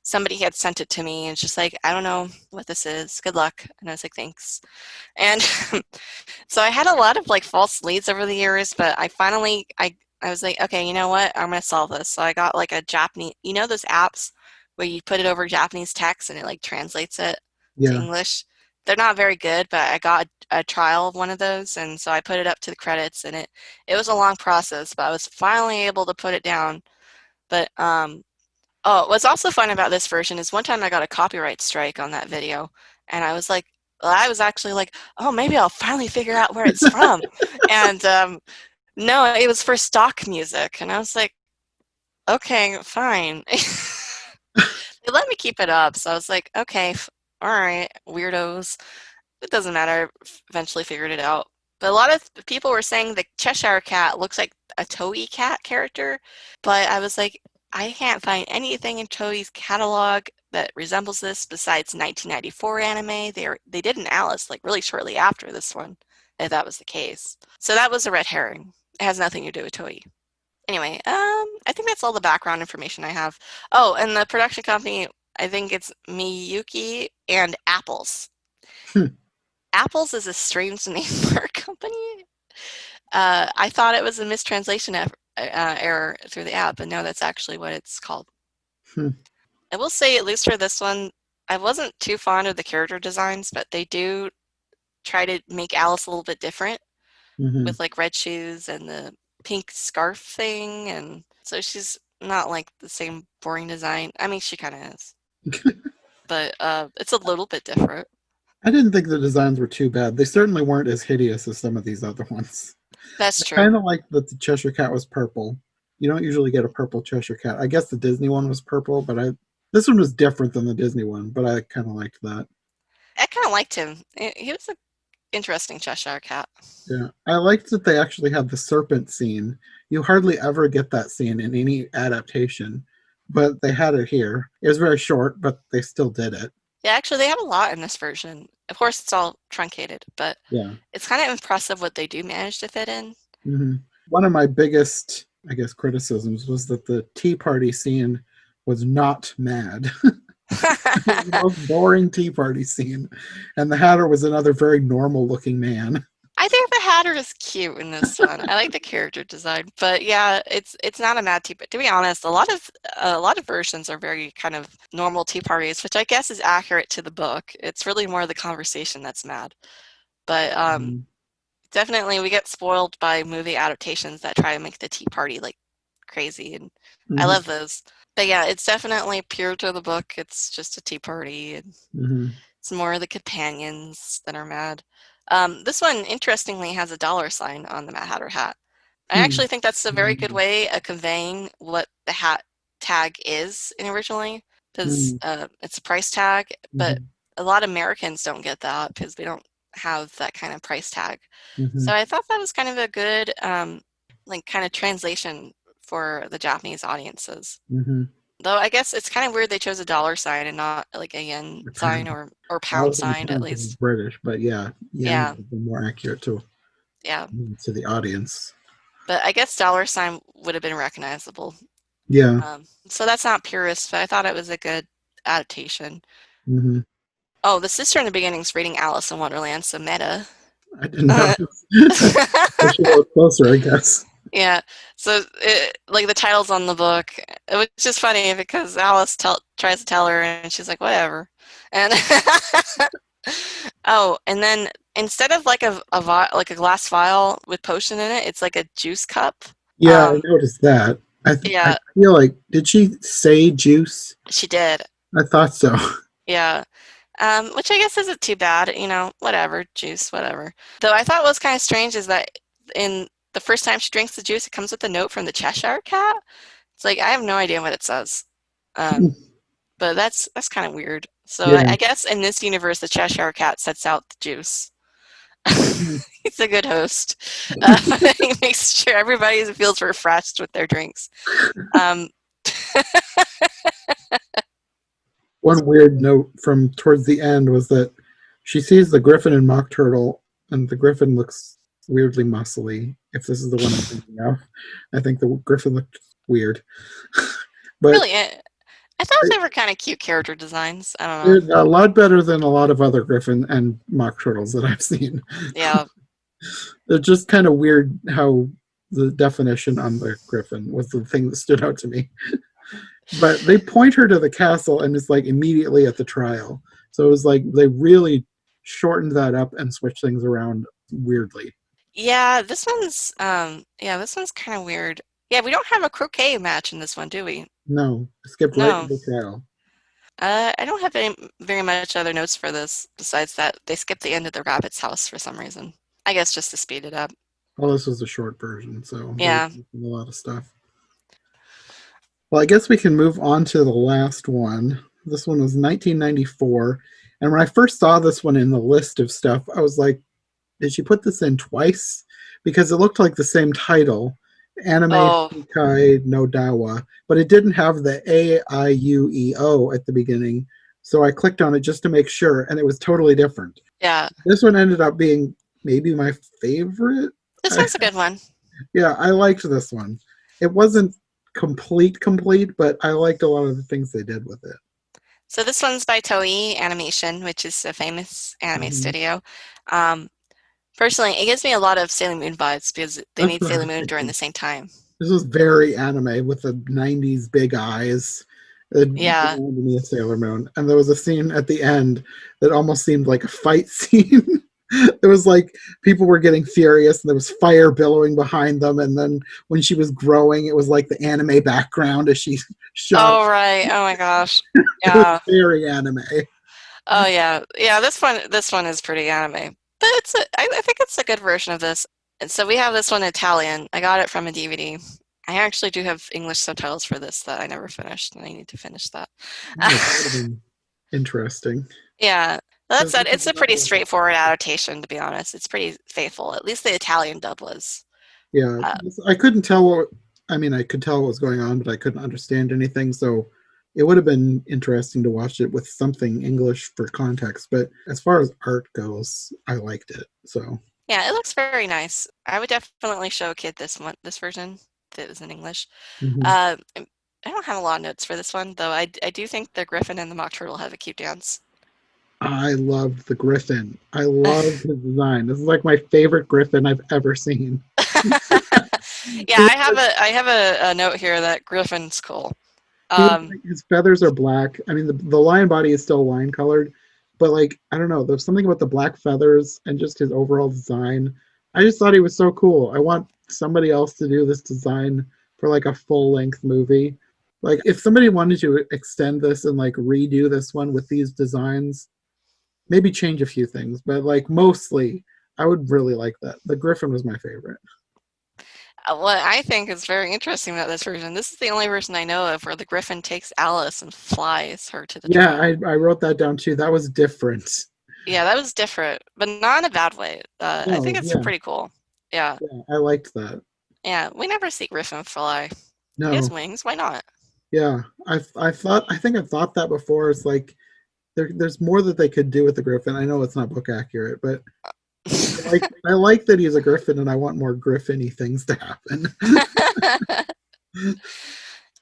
Speaker 2: Somebody had sent it to me and it's just like, I don't know what this is. Good luck. And I was like, thanks. And so I had a lot of like false leads over the years, but I was like, okay, you know what? I'm gonna solve this. So I got like a Japanese, you know, those apps where you put it over Japanese text and it like translates it to
Speaker 3: Yeah.
Speaker 2: English. They're not very good, but I got a trial of one of those, and so I put it up to the credits, and it was a long process, but I was finally able to put it down. But oh, what's also fun about this version is one time I got a copyright strike on that video, and I was actually like, oh, maybe I'll finally figure out where it's from. And no, it was for stock music, and I was like, okay, fine. They let me keep it up, so I was like, okay, all right, weirdos. It doesn't matter. I eventually figured it out. But a lot of people were saying the Cheshire Cat looks like a Toei cat character, but I was like, I can't find anything in Toei's catalog that resembles this besides 1994 anime. They did an Alice like really shortly after this one, if that was the case. So that was a red herring. It has nothing to do with Toei. Anyway, I think that's all the background information I have. Oh, and the production company, I think it's Miyuki and Apples.
Speaker 3: Hmm.
Speaker 2: Apples is a strange name for a company. I thought it was a mistranslation error through the app, but no, that's actually what it's called.
Speaker 3: Hmm.
Speaker 2: I will say, at least for this one, I wasn't too fond of the character designs, but they do try to make Alice a little bit different
Speaker 3: Mhm.
Speaker 2: with like red shoes and the pink scarf thing, and so she's not like the same boring design. I mean, she kind of is, but it's a little bit different.
Speaker 3: I didn't think the designs were too bad. They certainly weren't as hideous as some of these other ones.
Speaker 2: That's
Speaker 3: I
Speaker 2: true.
Speaker 3: kind of like that the Cheshire Cat was purple. You don't usually get a purple Cheshire Cat. I guess the Disney one was purple, but this one was different than the Disney one, but I kind of liked that.
Speaker 2: I kind of liked him. He was an interesting Cheshire Cat.
Speaker 3: Yeah, I liked that they actually had the serpent scene. You hardly ever get that scene in any adaptation, but they had it here. It was very short, but they still did it.
Speaker 2: Yeah, actually, they have a lot in this version. Of course, it's all truncated, but
Speaker 3: Yeah.
Speaker 2: it's kind of impressive what they do manage to fit in.
Speaker 3: Hmm. One of my biggest, I guess, criticisms was that the Tea Party scene was not mad. It was the most boring Tea Party scene, and the Hatter was another very normal-looking man.
Speaker 2: I think the Hatter is cute in this one. I like the character design, but yeah, it's not a mad tea. But to be honest, a lot of versions are very kind of normal tea parties, which I guess is accurate to the book. It's really more the conversation that's mad. But
Speaker 3: Mhm.
Speaker 2: definitely we get spoiled by movie adaptations that try to make the tea party like crazy, and I
Speaker 3: Mhm.
Speaker 2: love those. But yeah, it's definitely pure to the book. It's just a tea party, and
Speaker 3: Mhm.
Speaker 2: it's more the companions that are mad. This one, interestingly, has a dollar sign on the Mad Hatter hat. I
Speaker 3: Hmm.
Speaker 2: actually think that's a very good
Speaker 3: Mhm.
Speaker 2: way of conveying what the hat tag is originally, because
Speaker 3: Mhm.
Speaker 2: it's a price tag, but
Speaker 3: Mhm.
Speaker 2: a lot of Americans don't get that because we don't have that kind of price tag. So
Speaker 3: Mhm.
Speaker 2: I thought that was kind of a good, like, kind of translation for the Japanese audiences.
Speaker 3: Mhm.
Speaker 2: Though I guess it's kind of weird they chose a dollar sign and not like a yen
Speaker 3: The
Speaker 2: sign
Speaker 3: pound.
Speaker 2: or
Speaker 3: I
Speaker 2: pound
Speaker 3: was thinking
Speaker 2: sign at
Speaker 3: pounds is
Speaker 2: least.
Speaker 3: British, but yeah, yen
Speaker 2: Yeah,
Speaker 3: would be more accurate
Speaker 2: yeah.
Speaker 3: to the audience.
Speaker 2: But I guess dollar sign would have been recognizable.
Speaker 3: Yeah.
Speaker 2: So that's not purist, but I thought it was a good adaptation.
Speaker 3: Hmm.
Speaker 2: Oh, the sister in the beginning is reading Alice in Wonderland, so meta.
Speaker 3: I didn't notice. I should look closer, I guess.
Speaker 2: Yeah, so like the title's on the book, which is funny because Alice tries to tell her, and she's like, "Whatever." And oh, and then instead of like like a glass vial with potion in it, it's like a juice cup.
Speaker 3: Yeah, I noticed that. I
Speaker 2: Yeah,
Speaker 3: feel like did she say juice?
Speaker 2: she did.
Speaker 3: I thought so.
Speaker 2: Yeah, which I guess isn't too bad. Whatever, juice, whatever. Though I thought was kind of strange is that in the first time she drinks the juice, it comes with a note from the Cheshire Cat. It's like I have no idea what it says, um, but that's kind of weird. So I
Speaker 3: Yeah.
Speaker 2: guess in this universe, the Cheshire Cat sets out the juice. He's a good host. He makes sure everybody feels refreshed with their drinks. Um,
Speaker 3: One weird note from towards the end was that she sees the griffin and mock turtle, and the griffin looks weirdly muscly. If this is the one I'm thinking of, I think the griffin looked weird. But
Speaker 2: really, I thought they were kind of cute character designs. I don't know.
Speaker 3: they're a lot better than a lot of other griffin and mock turtles that I've seen.
Speaker 2: Yeah,
Speaker 3: They're just kind of weird how the definition on the griffin was the thing that stood out to me. But they point her to the castle and it's like immediately at the trial. So it was like they really shortened that up and switched things around weirdly.
Speaker 2: yeah. This one's kind of weird. Yeah, we don't have a croquet match in this one, do we?
Speaker 3: No, skipped right to
Speaker 2: No.
Speaker 3: the trial.
Speaker 2: I don't have very much other notes for this besides that they skipped the end of the rabbit's house for some reason. I guess just to speed it up.
Speaker 3: Well, this was a short version, so they were
Speaker 2: Yeah.
Speaker 3: missing a lot of stuff. Well, I guess we can move on to the last one. This one was 1994, And when I first saw this one in the list of stuff, I was like, did she put this in twice? Because it looked like the same title, Anime
Speaker 2: Oh,
Speaker 3: Shikai no Dawa, but it didn't have the AIUEO at the beginning. So I clicked on it just to make sure, and it was totally different.
Speaker 2: yeah.
Speaker 3: This one ended up being maybe my favorite.
Speaker 2: This one's a good one.
Speaker 3: Yeah, I liked this one. It wasn't complete, but I liked a lot of the things they did with it.
Speaker 2: So this one's by Toei Animation, which is a famous anime
Speaker 3: Mhm.
Speaker 2: studio. Um, Personally, it gives me a lot of Sailor Moon vibes because they
Speaker 3: That's
Speaker 2: made
Speaker 3: what I
Speaker 2: Sailor
Speaker 3: was
Speaker 2: Moon during
Speaker 3: thinking.
Speaker 2: the same time.
Speaker 3: This was very anime with the 90s big eyes
Speaker 2: Yeah.
Speaker 3: reminded me of Sailor Moon. And there was a scene at the end that almost seemed like a fight scene. There was like people were getting furious and there was fire billowing behind them. And then when she was growing, it was like the anime background as she shot.
Speaker 2: Oh, right. Oh my gosh.
Speaker 3: It was
Speaker 2: Yeah.
Speaker 3: very anime.
Speaker 2: Oh yeah. Yeah, this one is pretty anime. But I think it's a good version of this. And so we have this one in Italian. I got it from a DVD. I actually do have English subtitles for this that I never finished, and I need to finish that.
Speaker 3: Oh, that would have been interesting.
Speaker 2: Yeah. That said, it's a pretty
Speaker 3: Yeah,
Speaker 2: straightforward adaptation, to be honest. It's pretty faithful. At least the Italian dub was. Uh,
Speaker 3: I couldn't tell what. I mean, I could tell what was going on, but I couldn't understand anything. So it would have been interesting to watch it with something English for context. But as far as art goes, I liked it. So
Speaker 2: yeah, it looks very nice. I would definitely show a kid this version if it was in English.
Speaker 3: mhm.
Speaker 2: I don't have a lot of notes for this one, though. I do think the Griffin and the Mock Turtle have a cute dance.
Speaker 3: I loved the Griffin. I loved his design. This is like my favorite Griffin I've ever seen.
Speaker 2: Yeah, I have a note here that Griffin's cool.
Speaker 3: He was
Speaker 2: Um,
Speaker 3: like, his feathers are black. I mean, the lion body is still lion colored, but like I don't know, there's something about the black feathers and just his overall design. I just thought he was so cool. I want somebody else to do this design for like a full length movie. Like if somebody wanted to extend this and like redo this one with these designs, maybe change a few things, but like mostly, I would really like that. The Griffin was my favorite.
Speaker 2: what I think is very interesting about this version, this is the only version I know of where the Griffin takes Alice and flies her to the
Speaker 3: Yeah,
Speaker 2: trial.
Speaker 3: I wrote that down too. That was different.
Speaker 2: Yeah, that was different, but not in a bad way. I think
Speaker 3: No,
Speaker 2: it's
Speaker 3: yeah,
Speaker 2: pretty cool. Yeah,
Speaker 3: yeah, I liked that.
Speaker 2: yeah. We never see Griffin fly. He has
Speaker 3: No,
Speaker 2: wings. Why not?
Speaker 3: yeah, I think I thought that before. It's like there's more that they could do with the Griffin. I know it's not book accurate, but I like that he's a Griffin, and I want more Griffin-y things to happen.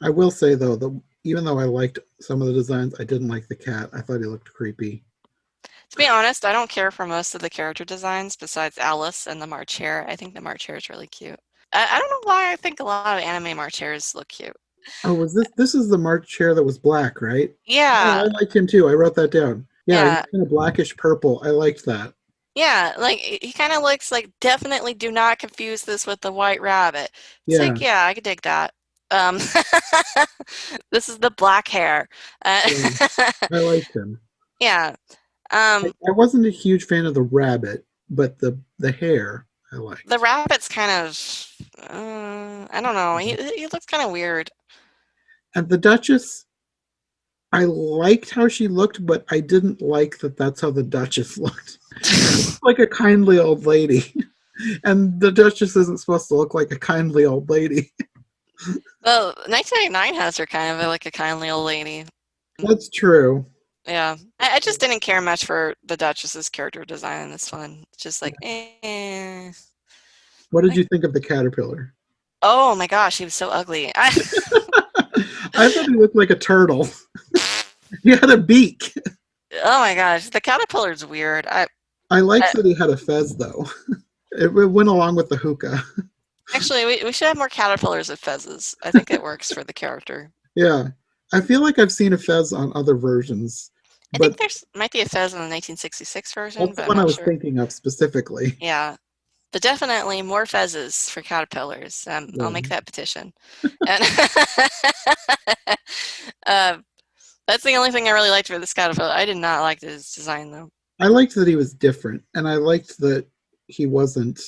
Speaker 3: I will say though that even though I liked some of the designs, I didn't like the cat. I thought he looked creepy.
Speaker 2: To be honest, I don't care for most of the character designs besides Alice and the March Hare. I think the March Hare is really cute. I don't know why I think a lot of anime March Hares look cute.
Speaker 3: Oh, was this is the March chair that was black, right? Oh,
Speaker 2: Yeah,
Speaker 3: I liked him too. I wrote that down. Yeah, he was
Speaker 2: yeah,
Speaker 3: kind of blackish purple. I liked that.
Speaker 2: yeah. Like he kind of looks like definitely do not confuse this with the White Rabbit. It's
Speaker 3: Yeah,
Speaker 2: like yeah, I could dig that. Um, this is the black hair.
Speaker 3: yeah, I liked him.
Speaker 2: Yeah. Um,
Speaker 3: I wasn't a huge fan of the rabbit, but the hair I
Speaker 2: the
Speaker 3: liked.
Speaker 2: rabbit's kind of I don't know. He looks kind of weird.
Speaker 3: And the Duchess, I liked how she looked, but I didn't like that that's how the Duchess looked. Like a kindly old lady. And the Duchess isn't supposed to look like a kindly old lady.
Speaker 2: Well, 1989 has her kind of like a kindly old lady.
Speaker 3: That's true.
Speaker 2: Yeah, I just didn't care much for the Duchess's character design in this one. It's just like, eh.
Speaker 3: What did
Speaker 2: Like,
Speaker 3: you think of the caterpillar?
Speaker 2: oh my gosh, he was so ugly.
Speaker 3: I thought he looked like a turtle. He had a beak.
Speaker 2: Oh my gosh, the caterpillar's weird.
Speaker 3: I
Speaker 2: I
Speaker 3: liked that he had a fez, though. It went along with the hookah.
Speaker 2: actually we should have more caterpillars with fezzes. I think it works for the character.
Speaker 3: Yeah. I feel like I've seen a fez on other versions,
Speaker 2: I think
Speaker 3: but
Speaker 2: there's might be a fez in the 1966 version,
Speaker 3: that's the
Speaker 2: but I'm
Speaker 3: one I
Speaker 2: not
Speaker 3: was
Speaker 2: sure.
Speaker 3: thinking of specifically.
Speaker 2: Yeah, but definitely more fezzes for caterpillars. I'll
Speaker 3: Yeah.
Speaker 2: make that petition. And uh, that's the only thing I really liked for this caterpillar. I did not like his design though.
Speaker 3: I liked that he was different, and I liked that he wasn't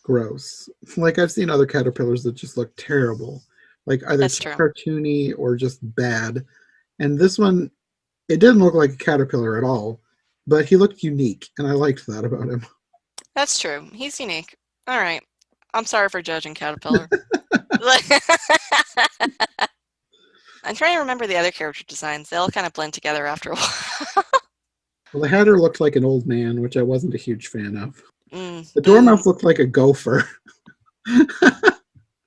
Speaker 3: gross. Like I've seen other caterpillars that just look terrible, like either
Speaker 2: That's
Speaker 3: too
Speaker 2: true.
Speaker 3: cartoony or just bad. And this one, it didn't look like a caterpillar at all. but he looked unique, and I liked that about him.
Speaker 2: That's true. He's unique. All right. I'm sorry for judging Caterpillar. I'm trying to remember the other character designs. They all kind of blend together after a while.
Speaker 3: Well, the Hatter looked like an old man, which I wasn't a huge fan of. The
Speaker 2: Boo.
Speaker 3: Dormouse looked like a gopher.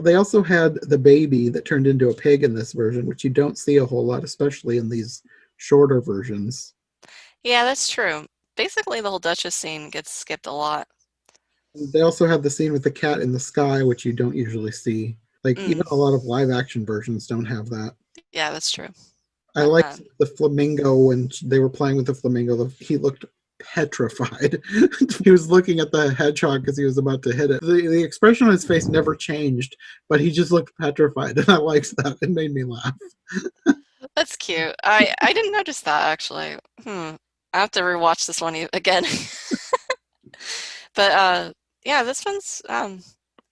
Speaker 3: They also had the baby that turned into a pig in this version, which you don't see a whole lot, especially in these shorter versions.
Speaker 2: Yeah, that's true. Basically, the whole Duchess scene gets skipped a lot.
Speaker 3: They also had the scene with the cat in the sky, which you don't usually see. Like, even a lot of live action versions don't have that.
Speaker 2: Yeah, that's true.
Speaker 3: I liked the flamingo when they were playing with the flamingo. He looked petrified. He was looking at the hedgehog because he was about to hit it. The expression on his face never changed, but he just looked petrified, and I liked that. It made me laugh.
Speaker 2: That's cute. I didn't notice that actually. I have to rewatch this one again. But yeah, this one's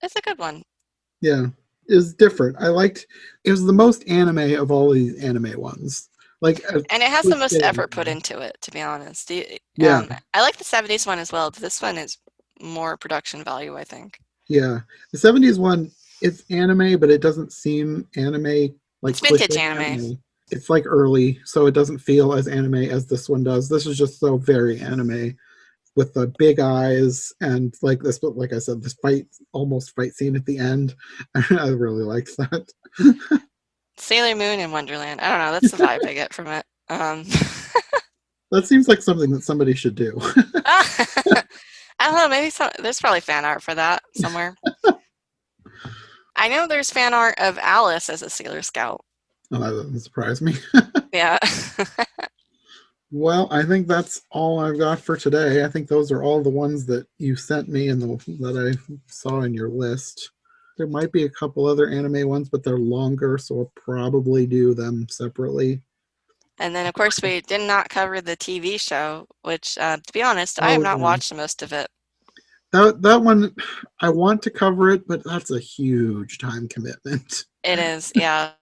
Speaker 2: it's a good one.
Speaker 3: Yeah, it was different. I liked. It was the most anime of all these anime ones. Like,
Speaker 2: And it has the most effort put into it, to be honest.
Speaker 3: Yeah.
Speaker 2: I like the 70s one as well, but this one is more production value, I think.
Speaker 3: Yeah, the 70s one, it's anime, but it doesn't seem anime like
Speaker 2: It's vintage
Speaker 3: cliche
Speaker 2: anime.
Speaker 3: It's like early, so it doesn't feel as anime as this one does. This is just so very anime with the big eyes and like this, but like I said, this almost fight scene at the end. I really liked that.
Speaker 2: Sailor Moon and Wonderland. I don't know. That's the vibe I get from it.
Speaker 3: That seems like something that somebody should do.
Speaker 2: I don't know. Maybe there's probably fan art for that somewhere. I know there's fan art of Alice as a Sailor Scout.
Speaker 3: Oh, that doesn't surprise me.
Speaker 2: Yeah.
Speaker 3: Well, I think that's all I've got for today. I think those are all the ones that you sent me and that I saw in your list. There might be a couple other anime ones, but they're longer, so we'll probably do them separately.
Speaker 2: And then, of course, we did not cover the TV show, which, to be honest, I have not watched most of it.
Speaker 3: That one, I want to cover it, but that's a huge time commitment.
Speaker 2: It is, yeah.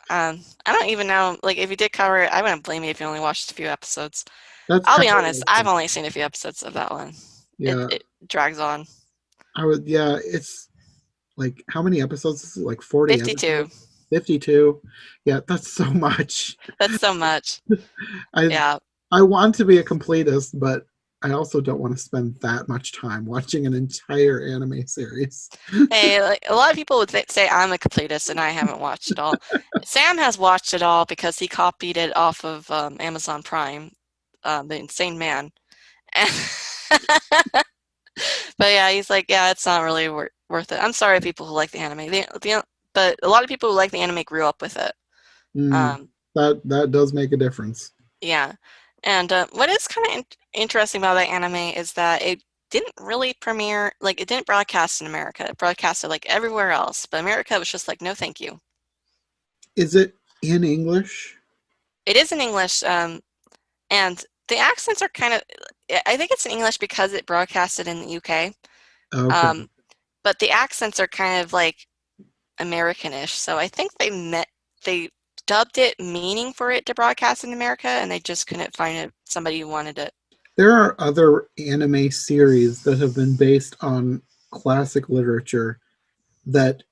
Speaker 2: I don't even know, like, if you did cover it, I wouldn't blame you if you only watched a few episodes. I'll be honest, I've only seen a few episodes of that one.
Speaker 3: Yeah.
Speaker 2: It drags on.
Speaker 3: It's like, how many episodes is it? Like 40
Speaker 2: 52.
Speaker 3: Episodes? 52. Yeah, that's so much.
Speaker 2: That's so much.
Speaker 3: I want to be a completist, but I also don't want to spend that much time watching an entire anime series.
Speaker 2: Hey, like, a lot of people would say I'm a completist and I haven't watched it all. Sam has watched it all because he copied it off of Amazon Prime, The Insane Man. But yeah, he's like, yeah, it's not really worth it. I'm sorry, people who like the anime. But a lot of people who like the anime grew up with it.
Speaker 3: That does make a difference.
Speaker 2: Yeah. And what is kind of interesting about that anime is that it didn't really premiere, like, it didn't broadcast in America. It broadcasted, like, everywhere else. But America was just like, no, thank you.
Speaker 3: Is it in English?
Speaker 2: It is in English. And the accents are kind of, I think it's in English because it broadcasted in the UK.
Speaker 3: Okay.
Speaker 2: But the accents are kind of, like, American-ish. So I think they dubbed it meaning for it to broadcast in America, and they just couldn't find somebody who wanted it.
Speaker 3: There are other anime series that have been based on classic literature that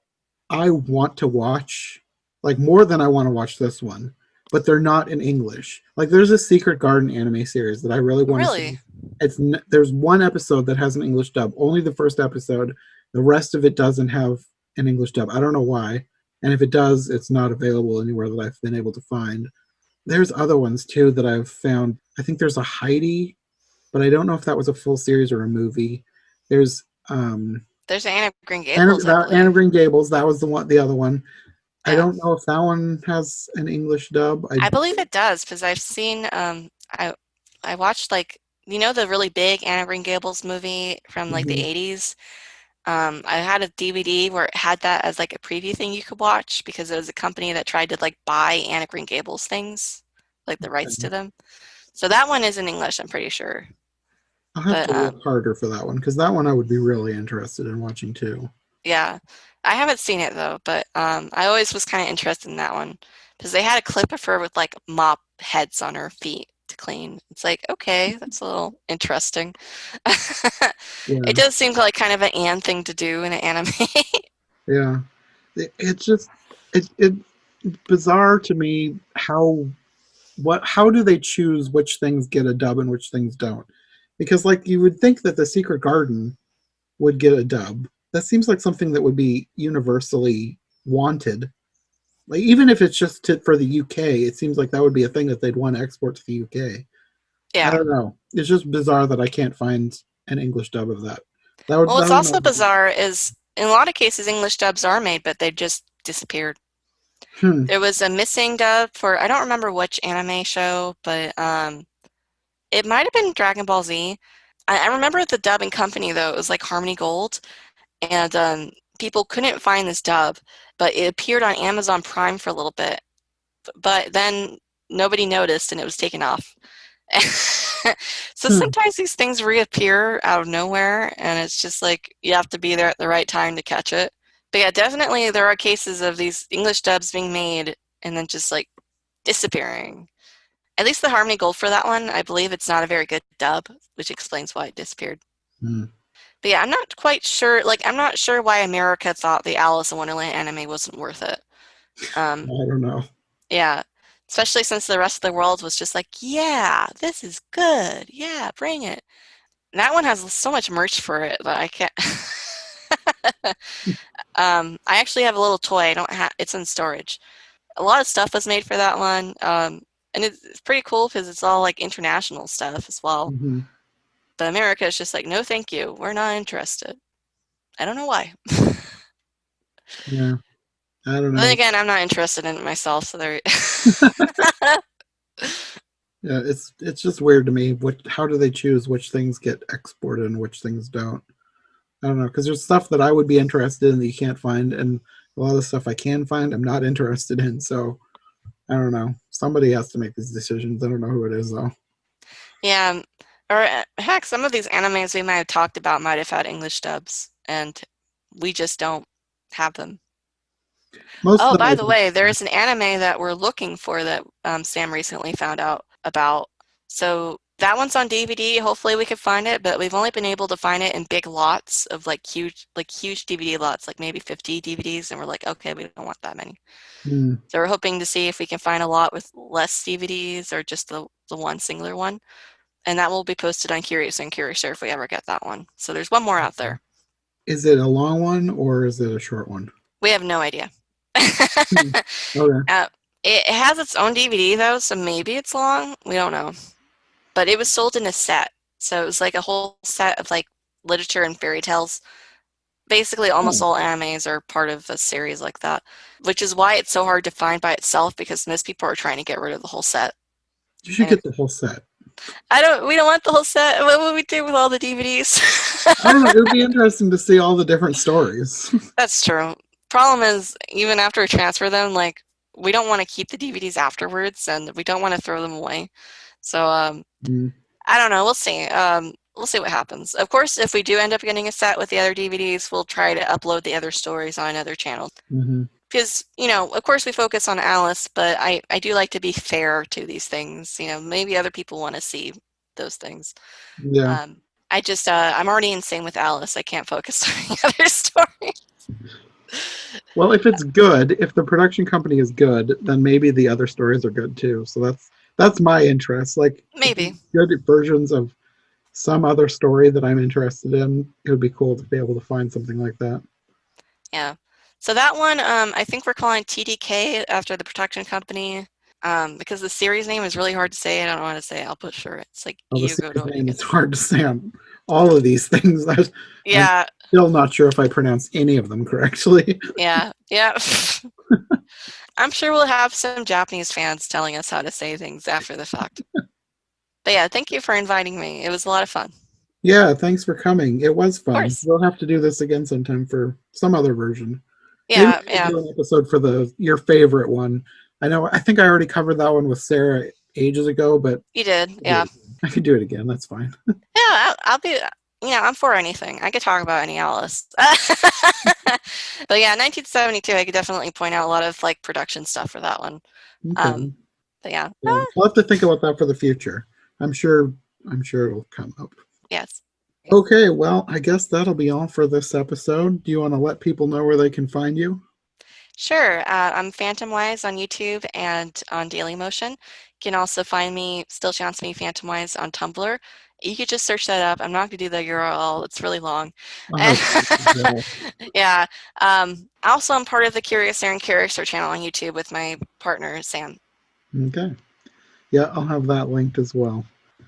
Speaker 3: I want to watch, like more than I want to watch this one, but they're not in English. Like there's a Secret Garden anime series that I really want to see. There's one episode that has an English dub, only the first episode. The rest of it doesn't have an English dub. I don't know why. And if it does, it's not available anywhere that I've been able to find. There's other ones too that I've found. I think there's a Heidi, but I don't know if that was a full series or a movie. There's
Speaker 2: Anne of Green Gables.
Speaker 3: Anne of Green Gables. That was the other one. Yeah. I don't know if that one has an English dub.
Speaker 2: I believe it does because I've seen. I watched the really big Anne of Green Gables movie from the 80s. I had a DVD where it had that as like a preview thing you could watch because it was a company that tried to buy Anne of Green Gables things, like the rights to them. So that one is in English, I'm pretty sure.
Speaker 3: I'll have to look harder for that one because that one I would be really interested in watching too.
Speaker 2: Yeah, I haven't seen it though, but I always was kind of interested in that one because they had a clip of her with mop heads on her feet to clean. It's like, okay, that's a little interesting.
Speaker 3: Yeah,
Speaker 2: It does seem like kind of an Anne thing to do in an anime.
Speaker 3: yeah. It's just it bizarre to me how do they choose which things get a dub and which things don't? Because like you would think that the Secret Garden would get a dub. That seems like something that would be universally wanted. Like even if it's just for the UK, it seems like that would be a thing that they'd want to export to the UK. I
Speaker 2: Yeah.
Speaker 3: don't know. It's just bizarre that I can't find an English dub of that.
Speaker 2: Well, what's
Speaker 3: That would
Speaker 2: also
Speaker 3: make
Speaker 2: bizarre is in a lot of cases English dubs are made, but they just disappeared.
Speaker 3: hmm.
Speaker 2: There was a missing dub for I don't remember which anime show, but it might have been Dragon Ball Z. I remember the dubbing company though. It was like Harmony Gold, and people couldn't find this dub, but it appeared on Amazon Prime for a little bit. But then nobody noticed, and it was taken off. So
Speaker 3: Hmm.
Speaker 2: sometimes these things reappear out of nowhere, and it's just like you have to be there at the right time to catch it. But yeah, definitely there are cases of these English dubs being made and then just like disappearing. At least the Harmony Gold for that one, I believe it's not a very good dub, which explains why it disappeared.
Speaker 3: Hmm.
Speaker 2: But yeah, I'm not quite sure. Like, I'm not sure why America thought the Alice in Wonderland anime wasn't worth it.
Speaker 3: I don't know.
Speaker 2: Yeah, especially since the rest of the world was just like, yeah, this is good. Yeah, bring it. And that one has so much merch for it that I can't. I actually have a little toy. I don't have. It's in storage. A lot of stuff was made for that one, and it's pretty cool because it's all like international stuff as well.
Speaker 3: Hmm.
Speaker 2: But America is just like, no, thank you. We're not interested. I don't know why.
Speaker 3: Yeah, I don't
Speaker 2: But then
Speaker 3: know.
Speaker 2: again, I'm not interested in it myself, so there.
Speaker 3: Yeah, it's just weird to me. How do they choose which things get exported and which things don't? I don't know because there's stuff that I would be interested in that you can't find, and a lot of stuff I can find I'm not interested in. So I don't know. Somebody has to make these decisions. I don't know who it is though.
Speaker 2: Yeah, or heck, some of these animes we might have talked about might have had English dubs, and we just don't have them.
Speaker 3: Most
Speaker 2: Oh,
Speaker 3: of them
Speaker 2: by
Speaker 3: I
Speaker 2: the
Speaker 3: think.
Speaker 2: way, there's an anime that we're looking for that Sam recently found out about. So that one's on DVD. Hopefully we can find it, but we've only been able to find it in big lots of like huge DVD lots, like maybe 50 DVDs, and we're like, okay, we don't want that many.
Speaker 3: Hmm.
Speaker 2: So we're hoping to see if we can find a lot with less DVDs or just the one singular one. And that will be posted on Curious and Curiouser if we ever get that one. So there's one more out there.
Speaker 3: Is it a long one or is it a short one?
Speaker 2: We have no idea.
Speaker 3: Hmm. Okay.
Speaker 2: It has its own DVD though, so maybe it's long. We don't know. But it was sold in a set. So it was like a whole set of like literature and fairy tales. Basically, almost
Speaker 3: Oh,
Speaker 2: all animes are part of a series like that, which is why it's so hard to find by itself because most people are trying to get rid of the whole set.
Speaker 3: you should
Speaker 2: And
Speaker 3: get the whole set.
Speaker 2: we don't want the whole set. What would we do with all the DVDs?
Speaker 3: I don't know. It would be interesting to see all the different stories.
Speaker 2: That's true. Problem is, even after we transfer them, like we don't want to keep the DVDs afterwards, and we don't want to throw them away. So
Speaker 3: Hmm.
Speaker 2: I don't know. We'll see. We'll see what happens. Of course, if we do end up getting a set with the other DVDs, we'll try to upload the other stories on another channel.
Speaker 3: Hmm.
Speaker 2: Because, of course we focus on Alice, but I do like to be fair to these things. Maybe other people want to see those things.
Speaker 3: Yeah.
Speaker 2: I'm already insane with Alice. I can't focus on any other story.
Speaker 3: Well, if it's good, if the production company is good, then maybe the other stories are good too. So that's my interest. Like if
Speaker 2: Maybe.
Speaker 3: there's good versions of some other story that I'm interested in, it would be cool to be able to find something like that.
Speaker 2: Yeah. So that one, I think we're calling TDK after the production company because the series name is really hard to say. I don't know how to say it. I'll put sure. It's like
Speaker 3: Well, the
Speaker 2: Yugo
Speaker 3: series
Speaker 2: no
Speaker 3: name is
Speaker 2: Yugo.
Speaker 3: hard to say on all of these things. I'm
Speaker 2: Yeah.
Speaker 3: still not sure if I pronounce any of them correctly.
Speaker 2: Yeah. Yeah. I'm sure we'll have some Japanese fans telling us how to say things after the fact. But yeah, thank you for inviting me. It was a lot of fun.
Speaker 3: Yeah, thanks for coming. It was
Speaker 2: Of
Speaker 3: fun.
Speaker 2: course.
Speaker 3: We'll have to do this again sometime for some other version. Maybe
Speaker 2: Yeah,
Speaker 3: we'll
Speaker 2: yeah.
Speaker 3: do an episode for your favorite one. I think I already covered that one with Sarah ages ago, but
Speaker 2: You did. Yeah.
Speaker 3: I could do it again. That's fine.
Speaker 2: Yeah, I'll be, I'm for anything. I could talk about any Alice. But yeah, 1972, I could definitely point out a lot of like production stuff for that one.
Speaker 3: Okay.
Speaker 2: Um, But yeah.
Speaker 3: Yeah, we'll have to think about that for the future. I'm sure it'll come up.
Speaker 2: Yes.
Speaker 3: Okay, well, I guess that'll be all for this episode. Do you want to let people know where they can find you?
Speaker 2: Sure. I'm Phantomwise on YouTube and on Dailymotion. You can also find me, Still Chance Me Phantomwise on Tumblr. You could just search that up. I'm not going to do the URL. It's really long. And yeah. Also, I'm part of the Curious Aaron Character channel on YouTube with my partner, Sam.
Speaker 3: Okay. Yeah, I'll have that linked as well.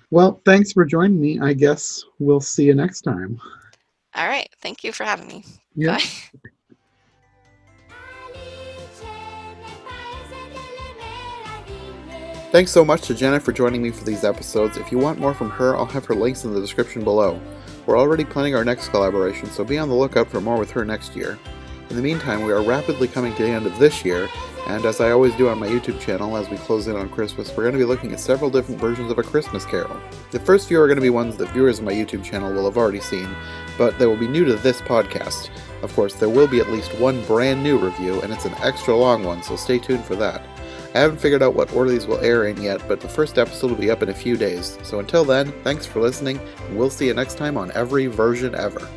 Speaker 3: Well, thanks for joining me. I guess we'll see you next time.
Speaker 2: All right. Thank you for having me.
Speaker 3: Yeah.
Speaker 2: Bye.
Speaker 1: Thanks so much to Jenna for joining me for these episodes. If you want more from her, I'll have her links in the description below. We're already planning our next collaboration, so be on the lookout for more with her next year. In the meantime, we are rapidly coming to the end of this year, and as I always do on my YouTube channel as we close in on Christmas, we're going to be looking at several different versions of A Christmas Carol. The first few are going to be ones that viewers of my YouTube channel will have already seen, but they will be new to this podcast. Of course, there will be at least one brand new review, and it's an extra long one, so stay tuned for that. I haven't figured out what order these will air in yet, but the first episode will be up in a few days. So until then, thanks for listening, and we'll see you next time on Every Version Ever.